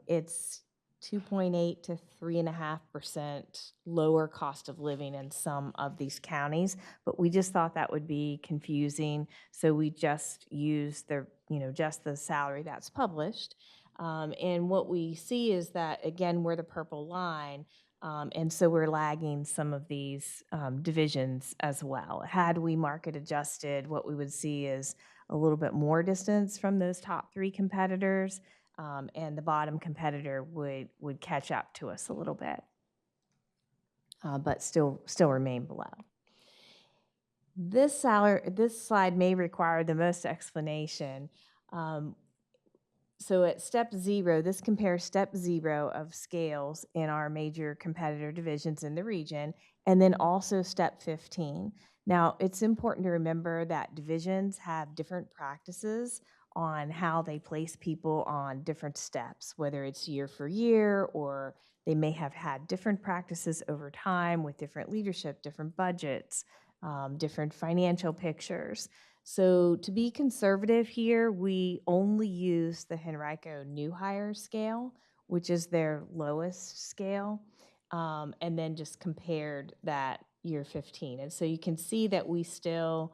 G: it's 2.8 to 3.5% lower cost of living in some of these counties, but we just thought that would be confusing, so we just used the, just the salary that's published. And what we see is that, again, we're the purple line, and so we're lagging some of these divisions as well. Had we market adjusted, what we would see is a little bit more distance from those top three competitors, and the bottom competitor would catch up to us a little bit, but still remain below. This slide may require the most explanation. So at step 0, this compares step 0 of scales in our major competitor divisions in the region, and then also step 15. Now, it's important to remember that divisions have different practices on how they place people on different steps, whether it's year for year, or they may have had different practices over time with different leadership, different budgets, different financial pictures. So to be conservative here, we only use the Henrico new hire scale, which is their lowest scale, and then just compared that year 15. And so you can see that we still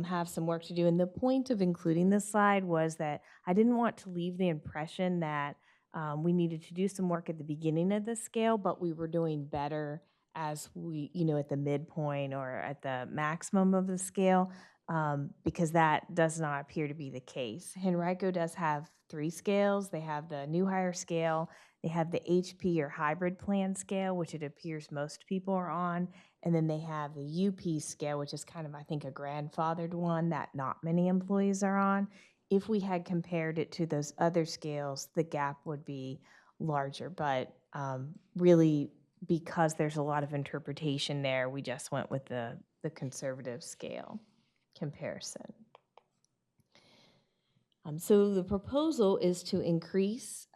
G: have some work to do. And the point of including this slide was that I didn't want to leave the impression that we needed to do some work at the beginning of the scale, but we were doing better as we, at the midpoint or at the maximum of the scale, because that does not appear to be the case. Henrico does have 3 scales. They have the new hire scale, they have the HP or hybrid plan scale, which it appears most people are on, and then they have the UP scale, which is kind of, I think, a grandfathered one that not many employees are on. If we had compared it to those other scales, the gap would be larger, but really, because there's a lot of interpretation there, we just went with the conservative scale comparison. So the proposal is to increase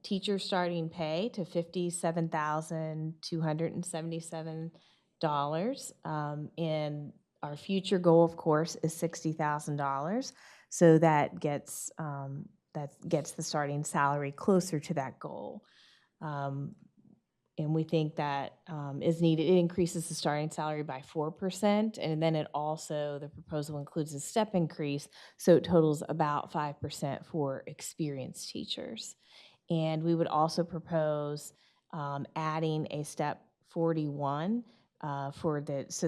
G: teacher starting pay to $57,277, and our future goal, of course, is $60,000. So that gets the starting salary closer to that goal. And we think that is needed. It increases the starting salary by 4%, and then it also, the proposal includes a step increase, so it totals about 5% for experienced teachers. And we would also propose adding a step 41 so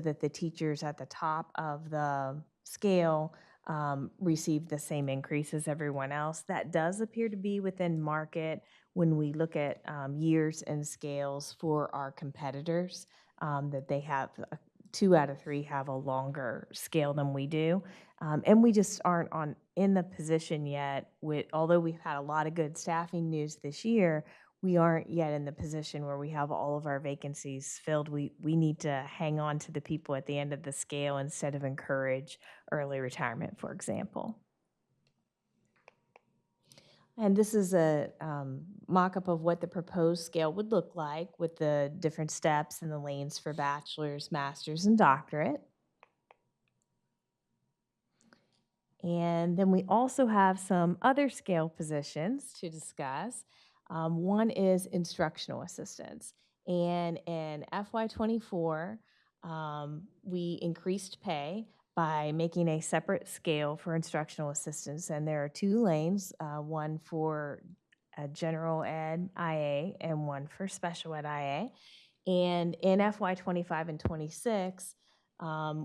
G: that the teachers at the top of the scale receive the same increase as everyone else. That does appear to be within market when we look at years and scales for our competitors, that they have 2 out of 3 have a longer scale than we do. And we just aren't in the position yet, although we've had a lot of good staffing news this year, we aren't yet in the position where we have all of our vacancies filled. We need to hang on to the people at the end of the scale instead of encourage early retirement, for example. And this is a mock-up of what the proposed scale would look like with the different steps and the lanes for bachelor's, master's, and doctorate. And then we also have some other scale positions to discuss. One is instructional assistants. And in FY24, we increased pay by making a separate scale for instructional assistants. And there are 2 lanes, one for general ed IA and one for special ed IA. And in FY25 and 26,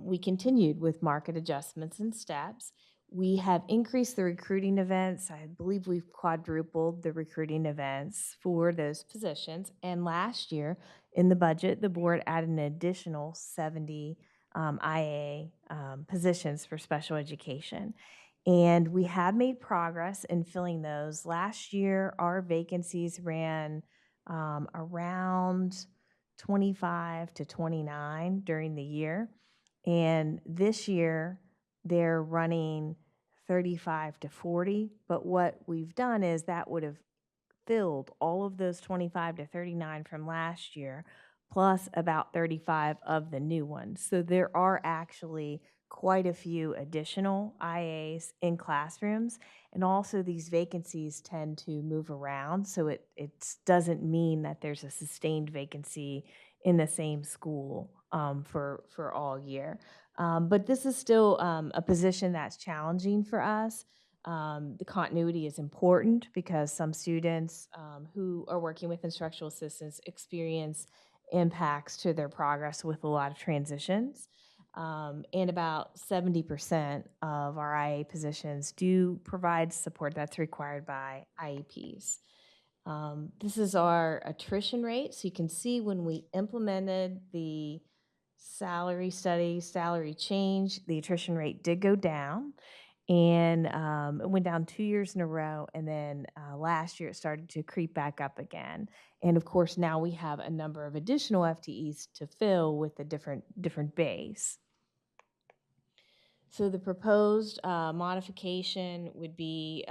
G: we continued with market adjustments and steps. We have increased the recruiting events. I believe we've quadrupled the recruiting events for those positions. And last year in the budget, the board added an additional 70 IA positions for special education. And we have made progress in filling those. Last year, our vacancies ran around 25 to 29 during the year. And this year, they're running 35 to 40. But what we've done is that would have filled all of those 25 to 39 from last year, plus about 35 of the new ones. So there are actually quite a few additional IAs in classrooms. And also these vacancies tend to move around, so it doesn't mean that there's a sustained vacancy in the same school for all year. But this is still a position that's challenging for us. The continuity is important because some students who are working with instructional assistants experience impacts to their progress with a lot of transitions. And about 70% of our IA positions do provide support that's required by IEPs. This is our attrition rate. So you can see when we implemented the salary study, salary change, the attrition rate did go down. And it went down 2 years in a row. And then last year it started to creep back up again. And of course, now we have a number of additional FTEs to fill with a different base. So the proposed modification would be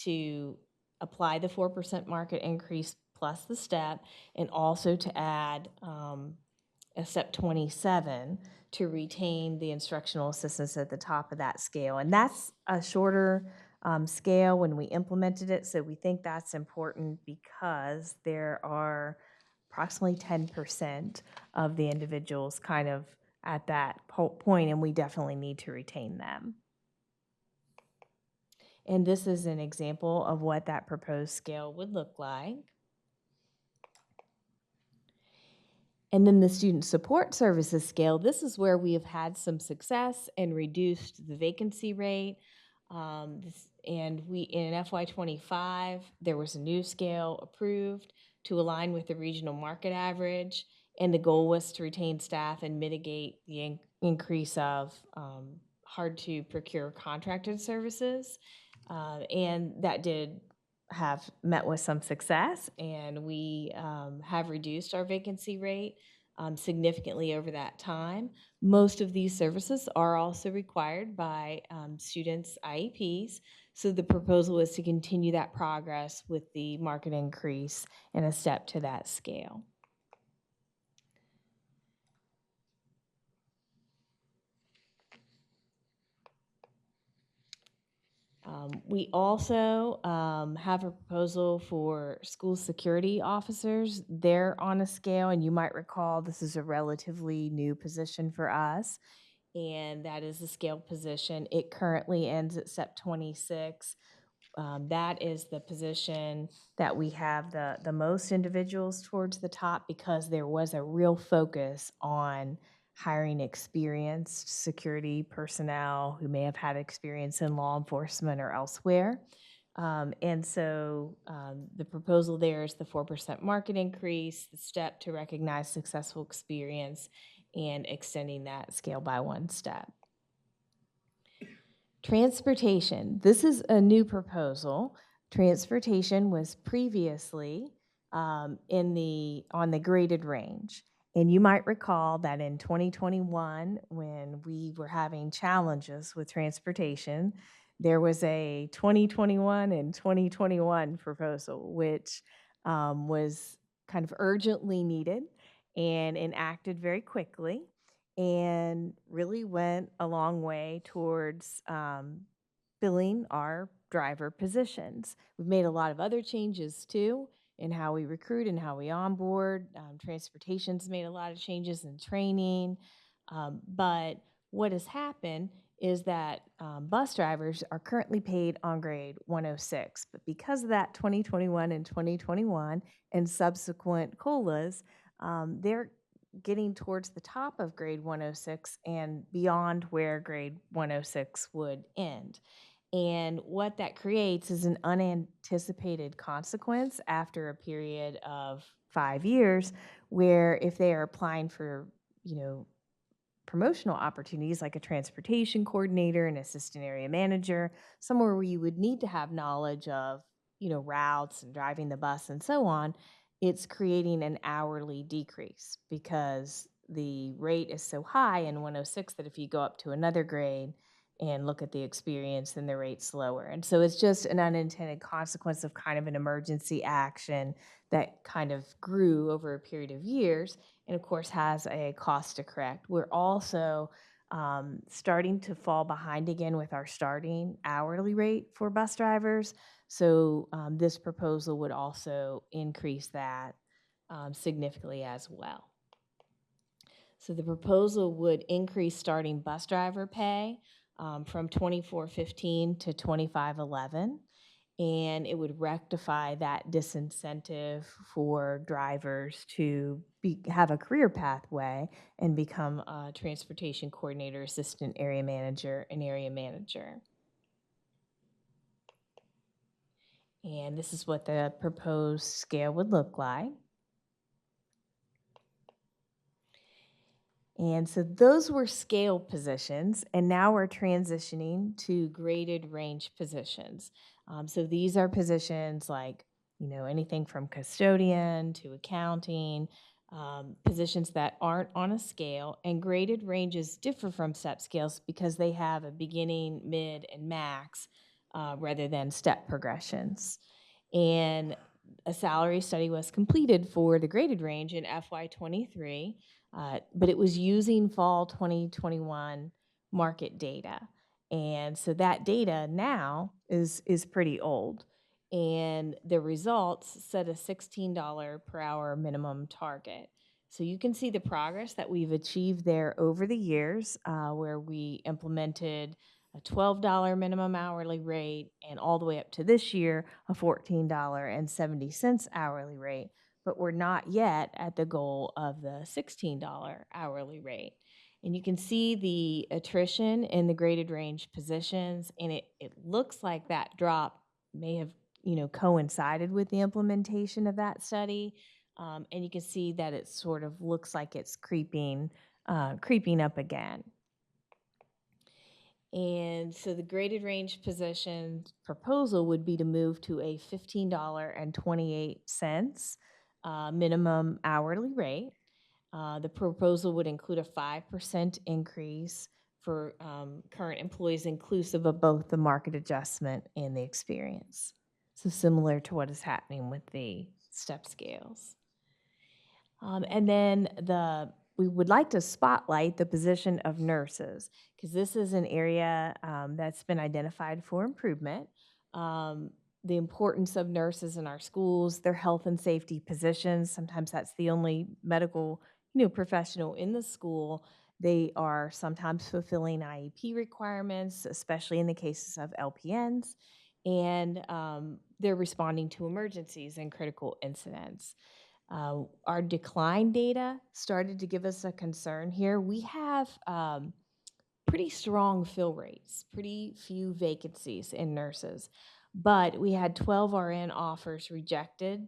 G: to apply the 4% market increase plus the step, and also to add a step 27 to retain the instructional assistants at the top of that scale. And that's a shorter scale when we implemented it, so we think that's important because there are approximately 10% of the individuals kind of at that point, and we definitely need to retain them. And this is an example of what that proposed scale would look like. And then the student support services scale, this is where we have had some success and reduced the vacancy rate. And in FY25, there was a new scale approved to align with the regional market average. And the goal was to retain staff and mitigate the increase of hard to procure contracted services. And that did have met with some success, and we have reduced our vacancy rate significantly over that time. Most of these services are also required by students' IEPs, so the proposal is to continue that progress with the market increase and a step to that scale. We also have a proposal for school security officers. They're on a scale, and you might recall this is a relatively new position for us, and that is the scale position. It currently ends at SEP 26. That is the position that we have the most individuals towards the top because there was a real focus on hiring experienced security personnel who may have had experience in law enforcement or elsewhere. And so the proposal there is the 4% market increase, the step to recognize successful experience, and extending that scale by one step. Transportation, this is a new proposal. Transportation was previously on the graded range. And you might recall that in 2021, when we were having challenges with transportation, there was a 2021 and 2021 proposal, which was kind of urgently needed and enacted very quickly, and really went a long way towards filling our driver positions. We've made a lot of other changes too in how we recruit and how we onboard. Transportation's made a lot of changes in training. But what has happened is that bus drivers are currently paid on grade 106. But because of that 2021 and 2021 and subsequent COLAs, they're getting towards the top of grade 106 and beyond where grade 106 would end. And what that creates is an unanticipated consequence after a period of 5 years, where if they are applying for, promotional opportunities like a transportation coordinator, an assistant area manager, somewhere where you would need to have knowledge of, routes and driving the bus and so on, it's creating an hourly decrease because the rate is so high in 106 that if you go up to another grade and look at the experience, then the rate's lower. And so it's just an unintended consequence of kind of an emergency action that kind of grew over a period of years and, of course, has a cost to correct. We're also starting to fall behind again with our starting hourly rate for bus drivers. So this proposal would also increase that significantly as well. So the proposal would increase starting bus driver pay from $24.15 to $25.11, and it would rectify that disincentive for drivers to have a career pathway and become a transportation coordinator, assistant area manager, and area manager. And this is what the proposed scale would look like. And so those were scale positions, and now we're transitioning to graded range positions. So these are positions like, anything from custodian to accounting, positions that aren't on a scale, and graded ranges differ from step scales because they have a beginning, mid, and max rather than step progressions. And a salary study was completed for the graded range in FY23. But it was using fall 2021 market data. And so that data now is pretty old. And the results set a $16 per hour minimum target. So you can see the progress that we've achieved there over the years, where we implemented a $12 minimum hourly rate, and all the way up to this year, a $14.70 hourly rate. But we're not yet at the goal of the $16 hourly rate. And you can see the attrition in the graded range positions, and it looks like that drop may have coincided with the implementation of that study. And you can see that it sort of looks like it's creeping up again. And so the graded range position proposal would be to move to a $15.28 minimum hourly rate. The proposal would include a 5% increase for current employees, inclusive of both the market adjustment and the experience. So similar to what is happening with the step scales. And then we would like to spotlight the position of nurses, because this is an area that's been identified for improvement. The importance of nurses in our schools, their health and safety positions. Sometimes that's the only medical professional in the school. They are sometimes fulfilling IEP requirements, especially in the cases of LPNs, and they're responding to emergencies and critical incidents. Our decline data started to give us a concern here. We have pretty strong fill rates, pretty few vacancies in nurses, but we had 12 RN offers rejected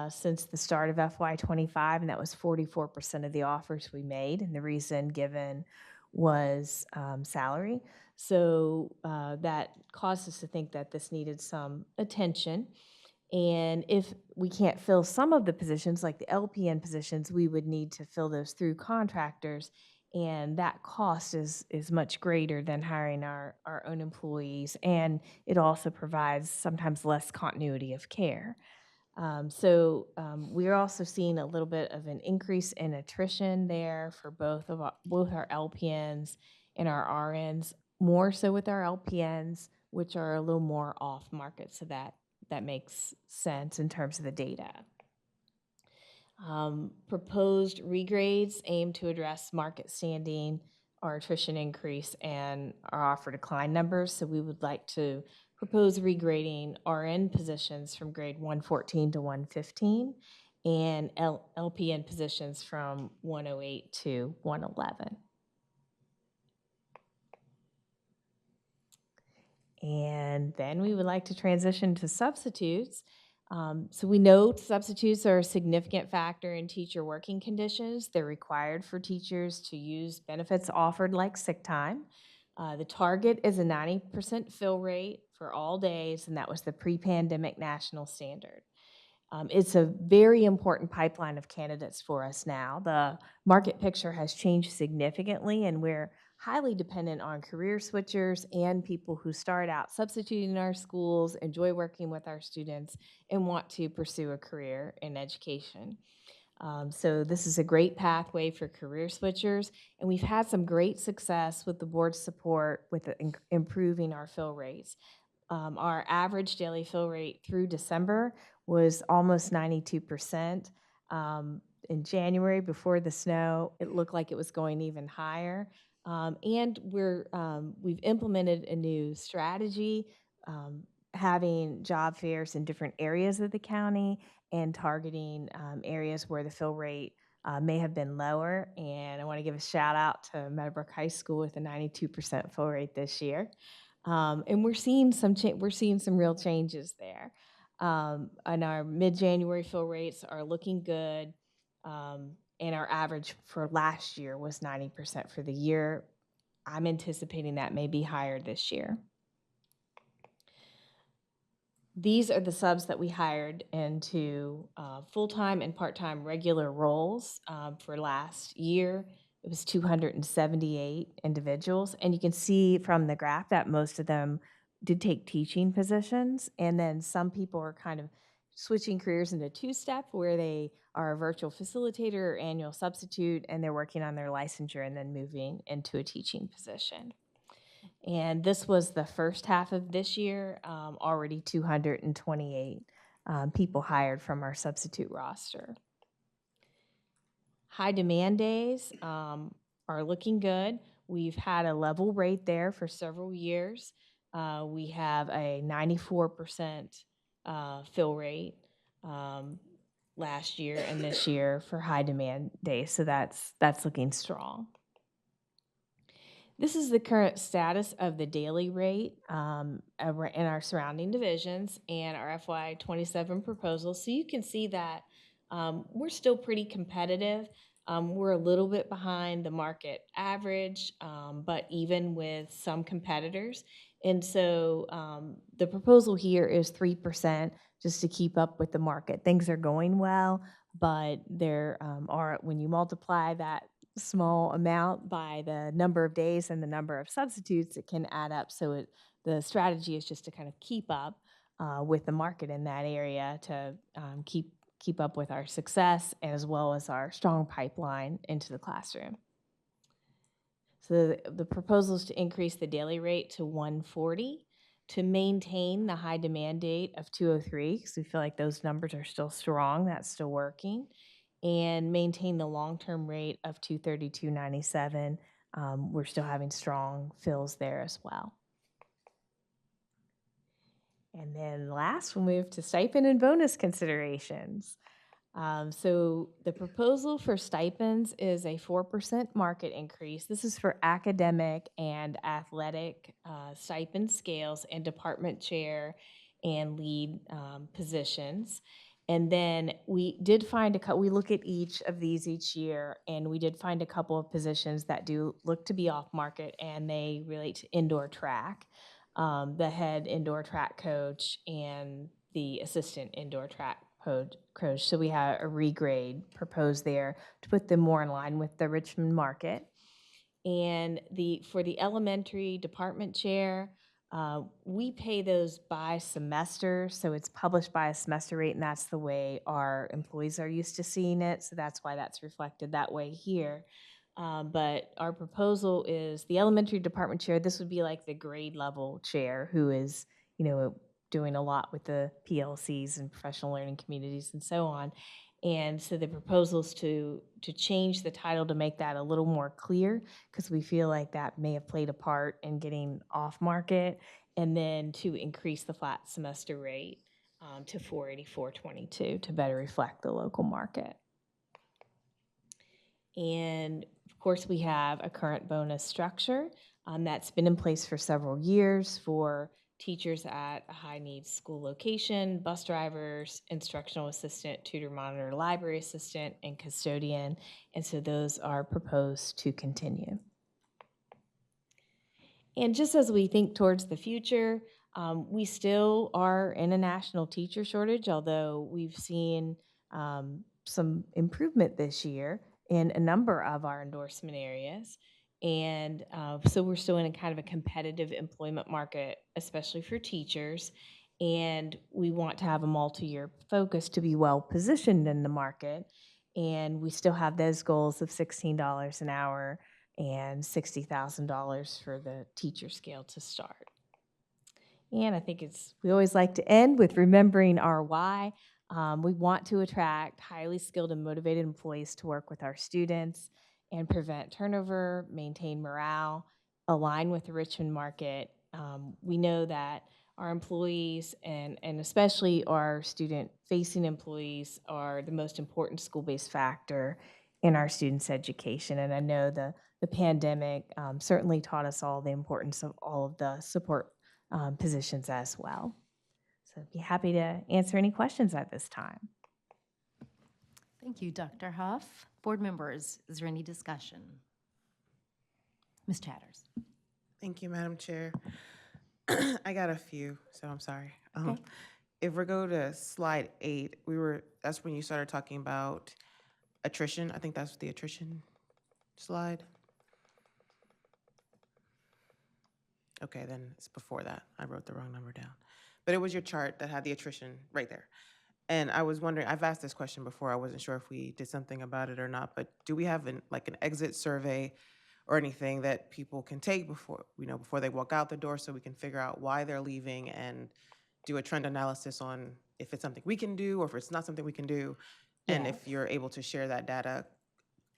G: since the start of FY25, and that was 44% of the offers we made, and the reason given was salary. So that caused us to think that this needed some attention. And if we can't fill some of the positions, like the LPN positions, we would need to fill those through contractors. And that cost is much greater than hiring our own employees. And it also provides sometimes less continuity of care. We're also seeing a little bit of an increase in attrition there for both our LPNs and our RNs, more so with our LPNs, which are a little more off market. So that makes sense in terms of the data. Proposed regrades aim to address market standing, our attrition increase, and our offer decline numbers. So we would like to propose regrading RN positions from grade 114 to 115 and LPN positions from 108 to 111. And then we would like to transition to substitutes. So we know substitutes are a significant factor in teacher working conditions. They're required for teachers to use benefits offered like sick time. The target is a 90% fill rate for all days, and that was the pre-pandemic national standard. It's a very important pipeline of candidates for us now. The market picture has changed significantly, and we're highly dependent on career switchers and people who start out substituting in our schools, enjoy working with our students, and want to pursue a career in education. So this is a great pathway for career switchers, and we've had some great success with the board's support with improving our fill rates. Our average daily fill rate through December was almost 92%. In January, before the snow, it looked like it was going even higher. And we've implemented a new strategy, having job fairs in different areas of the county and targeting areas where the fill rate may have been lower. And I want to give a shout out to Meadowbrook High School with a 92% fill rate this year. And we're seeing some real changes there. And our mid-January fill rates are looking good. And our average for last year was 90% for the year. I'm anticipating that may be higher this year. These are the subs that we hired into full-time and part-time regular roles for last year. It was 278 individuals. And you can see from the graph that most of them did take teaching positions. And then some people are kind of switching careers into two-step, where they are a virtual facilitator or annual substitute, and they're working on their licensure and then moving into a teaching position. And this was the first half of this year, already 228 people hired from our substitute roster. High demand days are looking good. We've had a level rate there for several years. We have a 94% fill rate last year and this year for high demand days, so that's looking strong. This is the current status of the daily rate in our surrounding divisions and our FY27 proposals. So you can see that we're still pretty competitive. We're a little bit behind the market average, but even with some competitors. And so the proposal here is 3% just to keep up with the market. Things are going well, but there are, when you multiply that small amount by the number of days and the number of substitutes, it can add up. So the strategy is just to kind of keep up with the market in that area to keep up with our success, as well as our strong pipeline into the classroom. So the proposal is to increase the daily rate to 140, to maintain the high demand date of 203, because we feel like those numbers are still strong, that's still working, and maintain the long-term rate of 232.97. We're still having strong fills there as well. And then last, we'll move to stipend and bonus considerations. So the proposal for stipends is a 4% market increase. This is for academic and athletic stipend scales and department chair and lead positions. And then we did find we look at each of these each year, and we did find a couple of positions that do look to be off market, and they relate to indoor track, the head indoor track coach and the assistant indoor track coach. So we have a regrade proposed there to put them more in line with the Richmond market. And for the elementary department chair, we pay those by semester, so it's published by a semester rate, and that's the way our employees are used to seeing it, so that's why that's reflected that way here. But our proposal is the elementary department chair. This would be like the grade level chair who is, doing a lot with the PLCs and professional learning communities and so on. And so the proposal is to change the title to make that a little more clear, because we feel like that may have played a part in getting off market, and then to increase the flat semester rate to $484.22 to better reflect the local market. And of course, we have a current bonus structure that's been in place for several years for teachers at a high-needs school location, bus drivers, instructional assistant, tutor monitor, library assistant, and custodian. And so those are proposed to continue. And just as we think towards the future, we still are in a national teacher shortage, although we've seen some improvement this year in a number of our endorsement areas. And so we're still in a kind of a competitive employment market, especially for teachers. And we want to have a multi-year focus to be well positioned in the market. and we still have those goals of $16 an hour and $60,000 for the teacher scale to start. And I think we always like to end with remembering our why. We want to attract highly skilled and motivated employees to work with our students and prevent turnover, maintain morale, align with the Richmond market. We know that our employees and especially our student-facing employees are the most important school-based factor in our students' education. And I know the pandemic certainly taught us all the importance of all of the support positions as well. So I'd be happy to answer any questions at this time.
A: Thank you, Dr. Huff. Board members, is there any discussion? Ms. Chatters.
C: Thank you, Madam Chair. I got a few, so I'm sorry.
G: Okay.
C: If we go to slide 8, that's when you started talking about attrition. I think that's the attrition slide. Okay, then it's before that. I wrote the wrong number down. But it was your chart that had the attrition right there. And I was wondering, I've asked this question before. I wasn't sure if we did something about it or not, but do we have an exit survey or anything that people can take before they walk out the door, so we can figure out why they're leaving and do a trend analysis on if it's something we can do or if it's not something we can do, and if you're able to share that data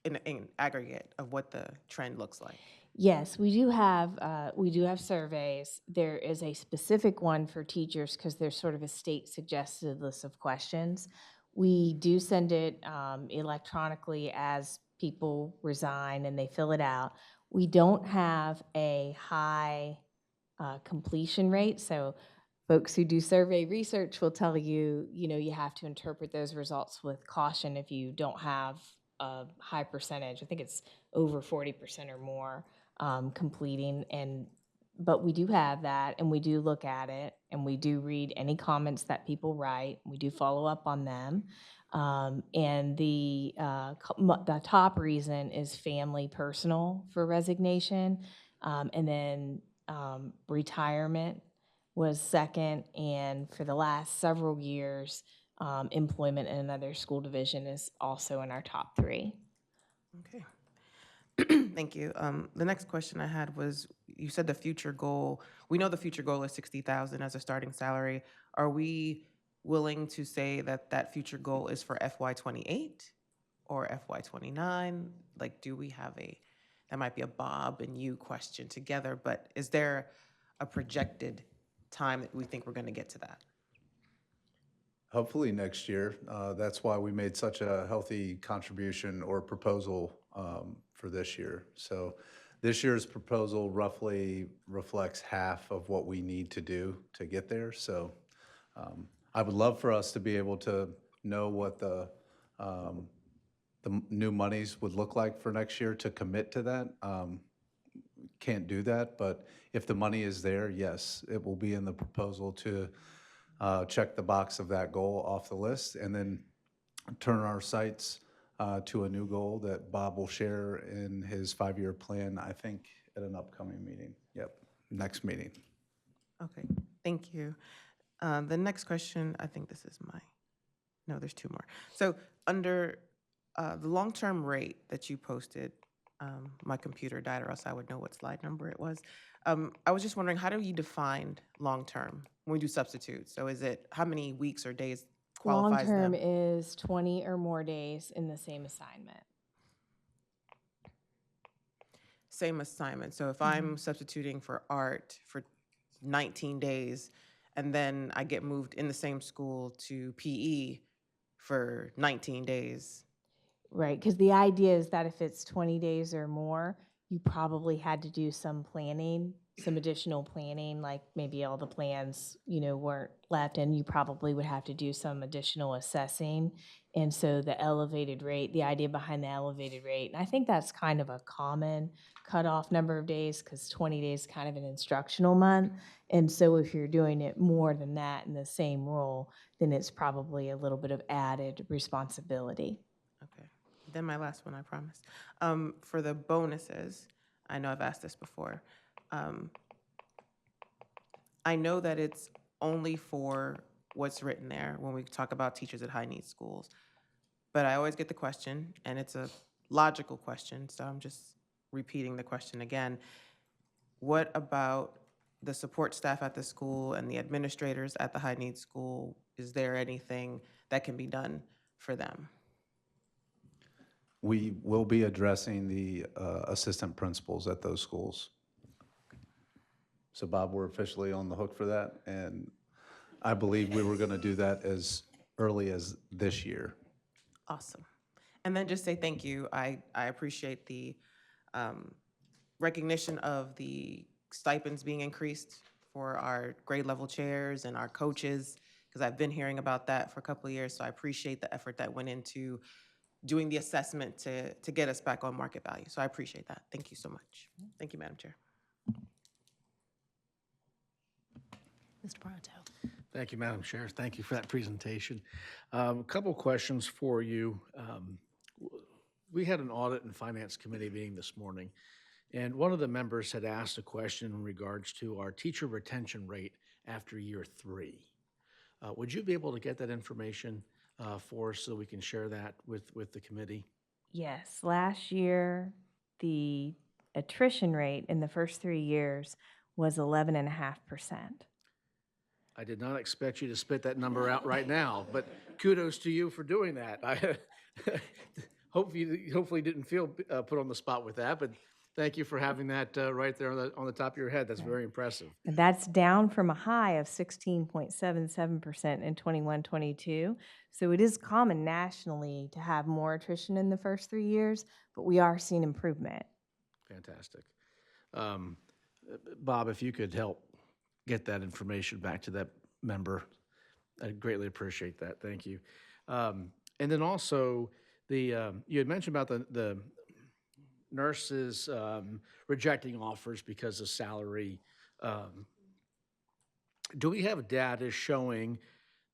C: in aggregate of what the trend looks like?
G: Yes, we do have surveys. There is a specific one for teachers because there's sort of a state-suggested list of questions. We do send it electronically as people resign and they fill it out. We don't have a high completion rate, so folks who do survey research will tell you, you have to interpret those results with caution if you don't have a high percentage. I think it's over 40% or more completing, but we do have that, and we do look at it, and we do read any comments that people write. We do follow up on them, and the top reason is family, personal for resignation, and then retirement was second, and for the last several years, employment in another school division is also in our top 3.
C: Okay. Thank you. The next question I had was, you said the future goal. We know the future goal is 60,000 as a starting salary. Are we willing to say that future goal is for FY28 or FY29? Like, do we have that might be a Bob and you question together, but is there a projected time that we think we're going to get to that?
H: Hopefully next year. That's why we made such a healthy contribution or proposal for this year. So this year's proposal roughly reflects half of what we need to do to get there. So I would love for us to be able to know what the new monies would look like for next year to commit to that. Can't do that, but if the money is there, yes, it will be in the proposal to check the box of that goal off the list, and then turn our sights to a new goal that Bob will share in his 5-year plan, I think, at an upcoming meeting. Yep, next meeting.
C: Okay, thank you. The next question, I think this is no, there's 2 more. So under the long-term rate that you posted, my computer died, or else I would know what slide number it was. I was just wondering, how do you define long-term when we do substitutes? So is it how many weeks or days qualifies them?
G: Long-term is 20 or more days in the same assignment.
C: Same assignment. So if I'm substituting for art for 19 days, and then I get moved in the same school to PE for 19 days.
G: Right, because the idea is that if it's 20 days or more, you probably had to do some planning, some additional planning, like maybe all the plans, weren't left, and you probably would have to do some additional assessing. And so the elevated rate, the idea behind the elevated rate, and I think that's kind of a common cutoff number of days, because 20 days is kind of an instructional month. And so if you're doing it more than that in the same role, then it's probably a little bit of added responsibility.
C: Okay. Then my last one, I promise. For the bonuses, I know I've asked this before. I know that it's only for what's written there when we talk about teachers at high need schools. but I always get the question, and it's a logical question, so I'm just repeating the question again. What about the support staff at the school and the administrators at the high needs school? Is there anything that can be done for them?
H: We will be addressing the assistant principals at those schools. So Bob, we're officially on the hook for that, and I believe we were going to do that as early as this year.
C: Awesome. And then just say thank you. I appreciate the recognition of the stipends being increased for our grade level chairs and our coaches, because I've been hearing about that for a couple of years. So I appreciate the effort that went into doing the assessment to get us back on market value. So I appreciate that. Thank you so much. Thank you, Madam Chair.
A: Mr. Pronto.
D: Thank you, Madam Chair. Thank you for that presentation. A couple questions for you. We had an Audit and Finance Committee meeting this morning, and one of the members had asked a question in regards to our teacher retention rate after year 3. Would you be able to get that information for us so we can share that with the committee?
G: Yes, last year, the attrition rate in the first 3 years was 11.5%.
D: I did not expect you to spit that number out right now, but kudos to you for doing that. I hopefully didn't feel put on the spot with that, but thank you for having that right there on the top of your head. That's very impressive.
G: And that's down from a high of 16.77% in 21-22. So it is common nationally to have more attrition in the first 3 years, but we are seeing improvement.
D: Fantastic. Bob, if you could help get that information back to that member, I'd greatly appreciate that. Thank you. And then also, you had mentioned about the nurses rejecting offers because of salary. Do we have data showing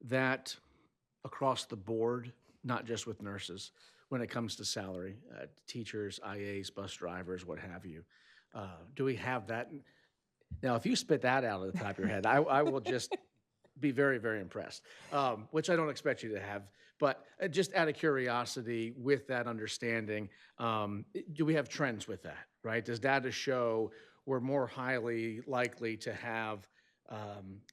D: that across the board, not just with nurses, when it comes to salary, teachers, IAs, bus drivers, what have you? Do we have that? Now, if you spit that out of the top of your head, I will just be very, very impressed, which I don't expect you to have. But just out of curiosity, with that understanding, do we have trends with that, right? Does data show we're more highly likely to have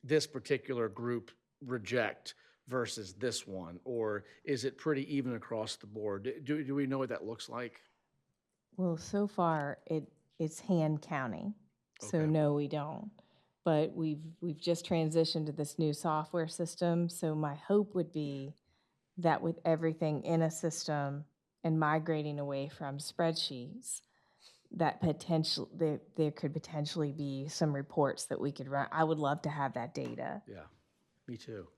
D: this particular group reject versus this one? Or is it pretty even across the board? Do we know what that looks like?
G: Well, so far, it's hand counting. So
D: Okay.
G: no, we don't. But we've just transitioned to this new software system. So my hope would be that with everything in a system and migrating away from spreadsheets, that there could potentially be some reports that we could run. I would love to have that data.
D: Yeah, me too.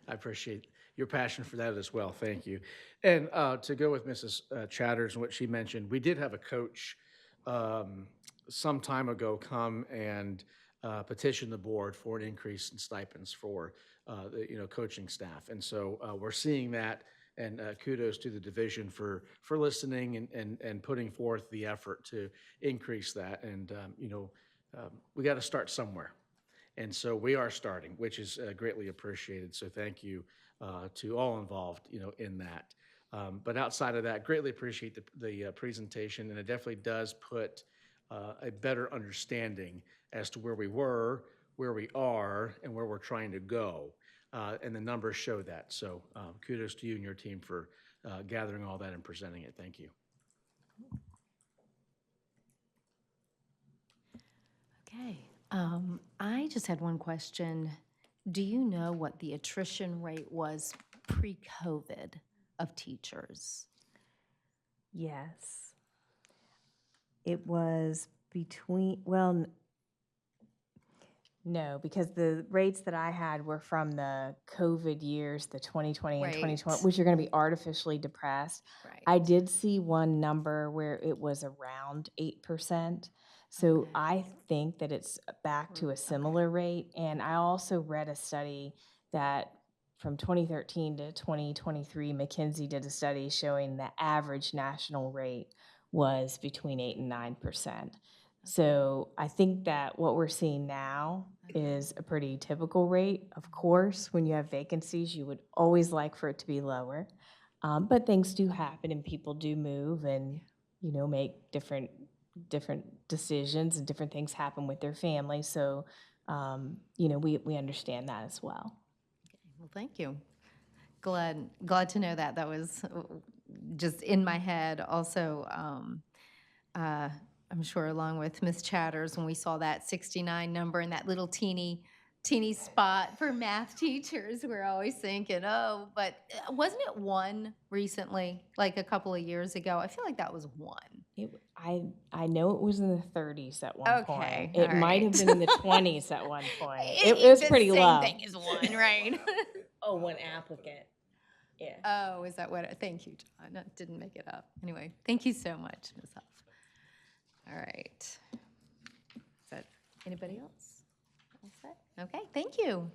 D: I appreciate your passion for that as well. Thank you. And to go with Mrs. Chatters and what she mentioned, we did have a coach some time ago come and petition the board for an increase in stipends for the coaching staff. And so we're seeing that, and kudos to the division for listening and putting forth the effort to increase that. And we got to start somewhere. And so we are starting, which is greatly appreciated. So thank you to all involved, in that. But outside of that, greatly appreciate the presentation, and it definitely does put a better understanding as to where we were, where we are, and where we're trying to go. And the numbers show that. So kudos to you and your team for gathering all that and presenting it. Thank you.
A: Okay. I just had one question. Do you know what the attrition rate was pre-COVID of teachers?
G: Yes. It was no, because the rates that I had were from the COVID years, the 2020 and 2021,
A: Right.
G: which are going to be artificially depressed.
A: Right.
G: I did see one number where it was around 8%. So
A: Okay.
G: I think that it's back to a similar rate. And I also read a study that from 2013 to 2023, McKinsey did a study showing the average national rate was between 8 and 9%. So I think that what we're seeing now is a pretty typical rate. Of course, when you have vacancies, you would always like for it to be lower. But things do happen and people do move and, make different decisions and different things happen with their family. So, we understand that as well.
A: Well, thank you. Glad to know that. That was just in my head. Also, I'm sure along with Ms. Chatters, when we saw that 69 number and that little teeny spot for math teachers, we're always thinking, oh, but wasn't it one recently, like a couple of years ago? I feel like that was one.
G: I know it was in the 30s at one
A: Okay,
G: point. It
A: all
G: might have
A: right.
G: been in the 20s at one point. It was pretty low.
A: Same thing as one, right?
G: Oh, one applicant. Yeah.
A: Oh, is that what? Thank you, John. I didn't make it up. Anyway, thank you so much, Ms. Huff. All right. Is that anybody else? All set? Okay, thank you.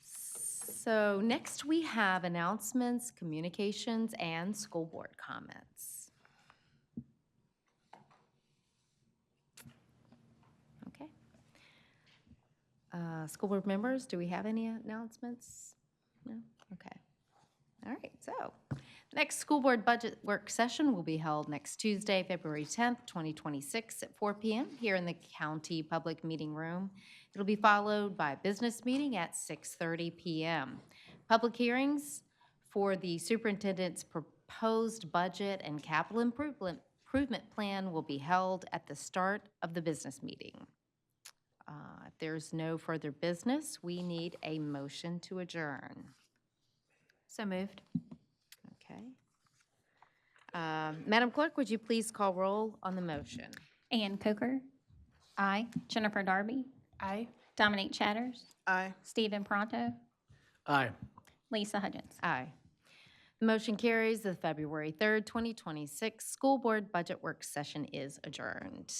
A: So next we have announcements, communications, and school board comments. Okay. School board members, do we have any announcements? No? Okay. All right, so the next school board budget work session will be held next Tuesday, February 10th, 2026 at 4 p.m. here in the county public meeting room. It'll be followed by a business meeting at 6:30 p.m. Public hearings for the superintendent's proposed budget and capital improvement plan will be held at the start of the business meeting. If there's no further business, we need a motion to adjourn.
E: So moved.
A: Okay. Madam Clerk, would you please call roll on the motion?
I: Ann Coker. Aye. Jennifer Darby.
F: Aye.
I: Dominique Chatters.
C: Aye.
I: Stephen Pronto.
D: Aye.
I: Lisa Hudgens.
A: Aye. The motion carries. The February 3rd, 2026 School Board Budget Work Session is adjourned.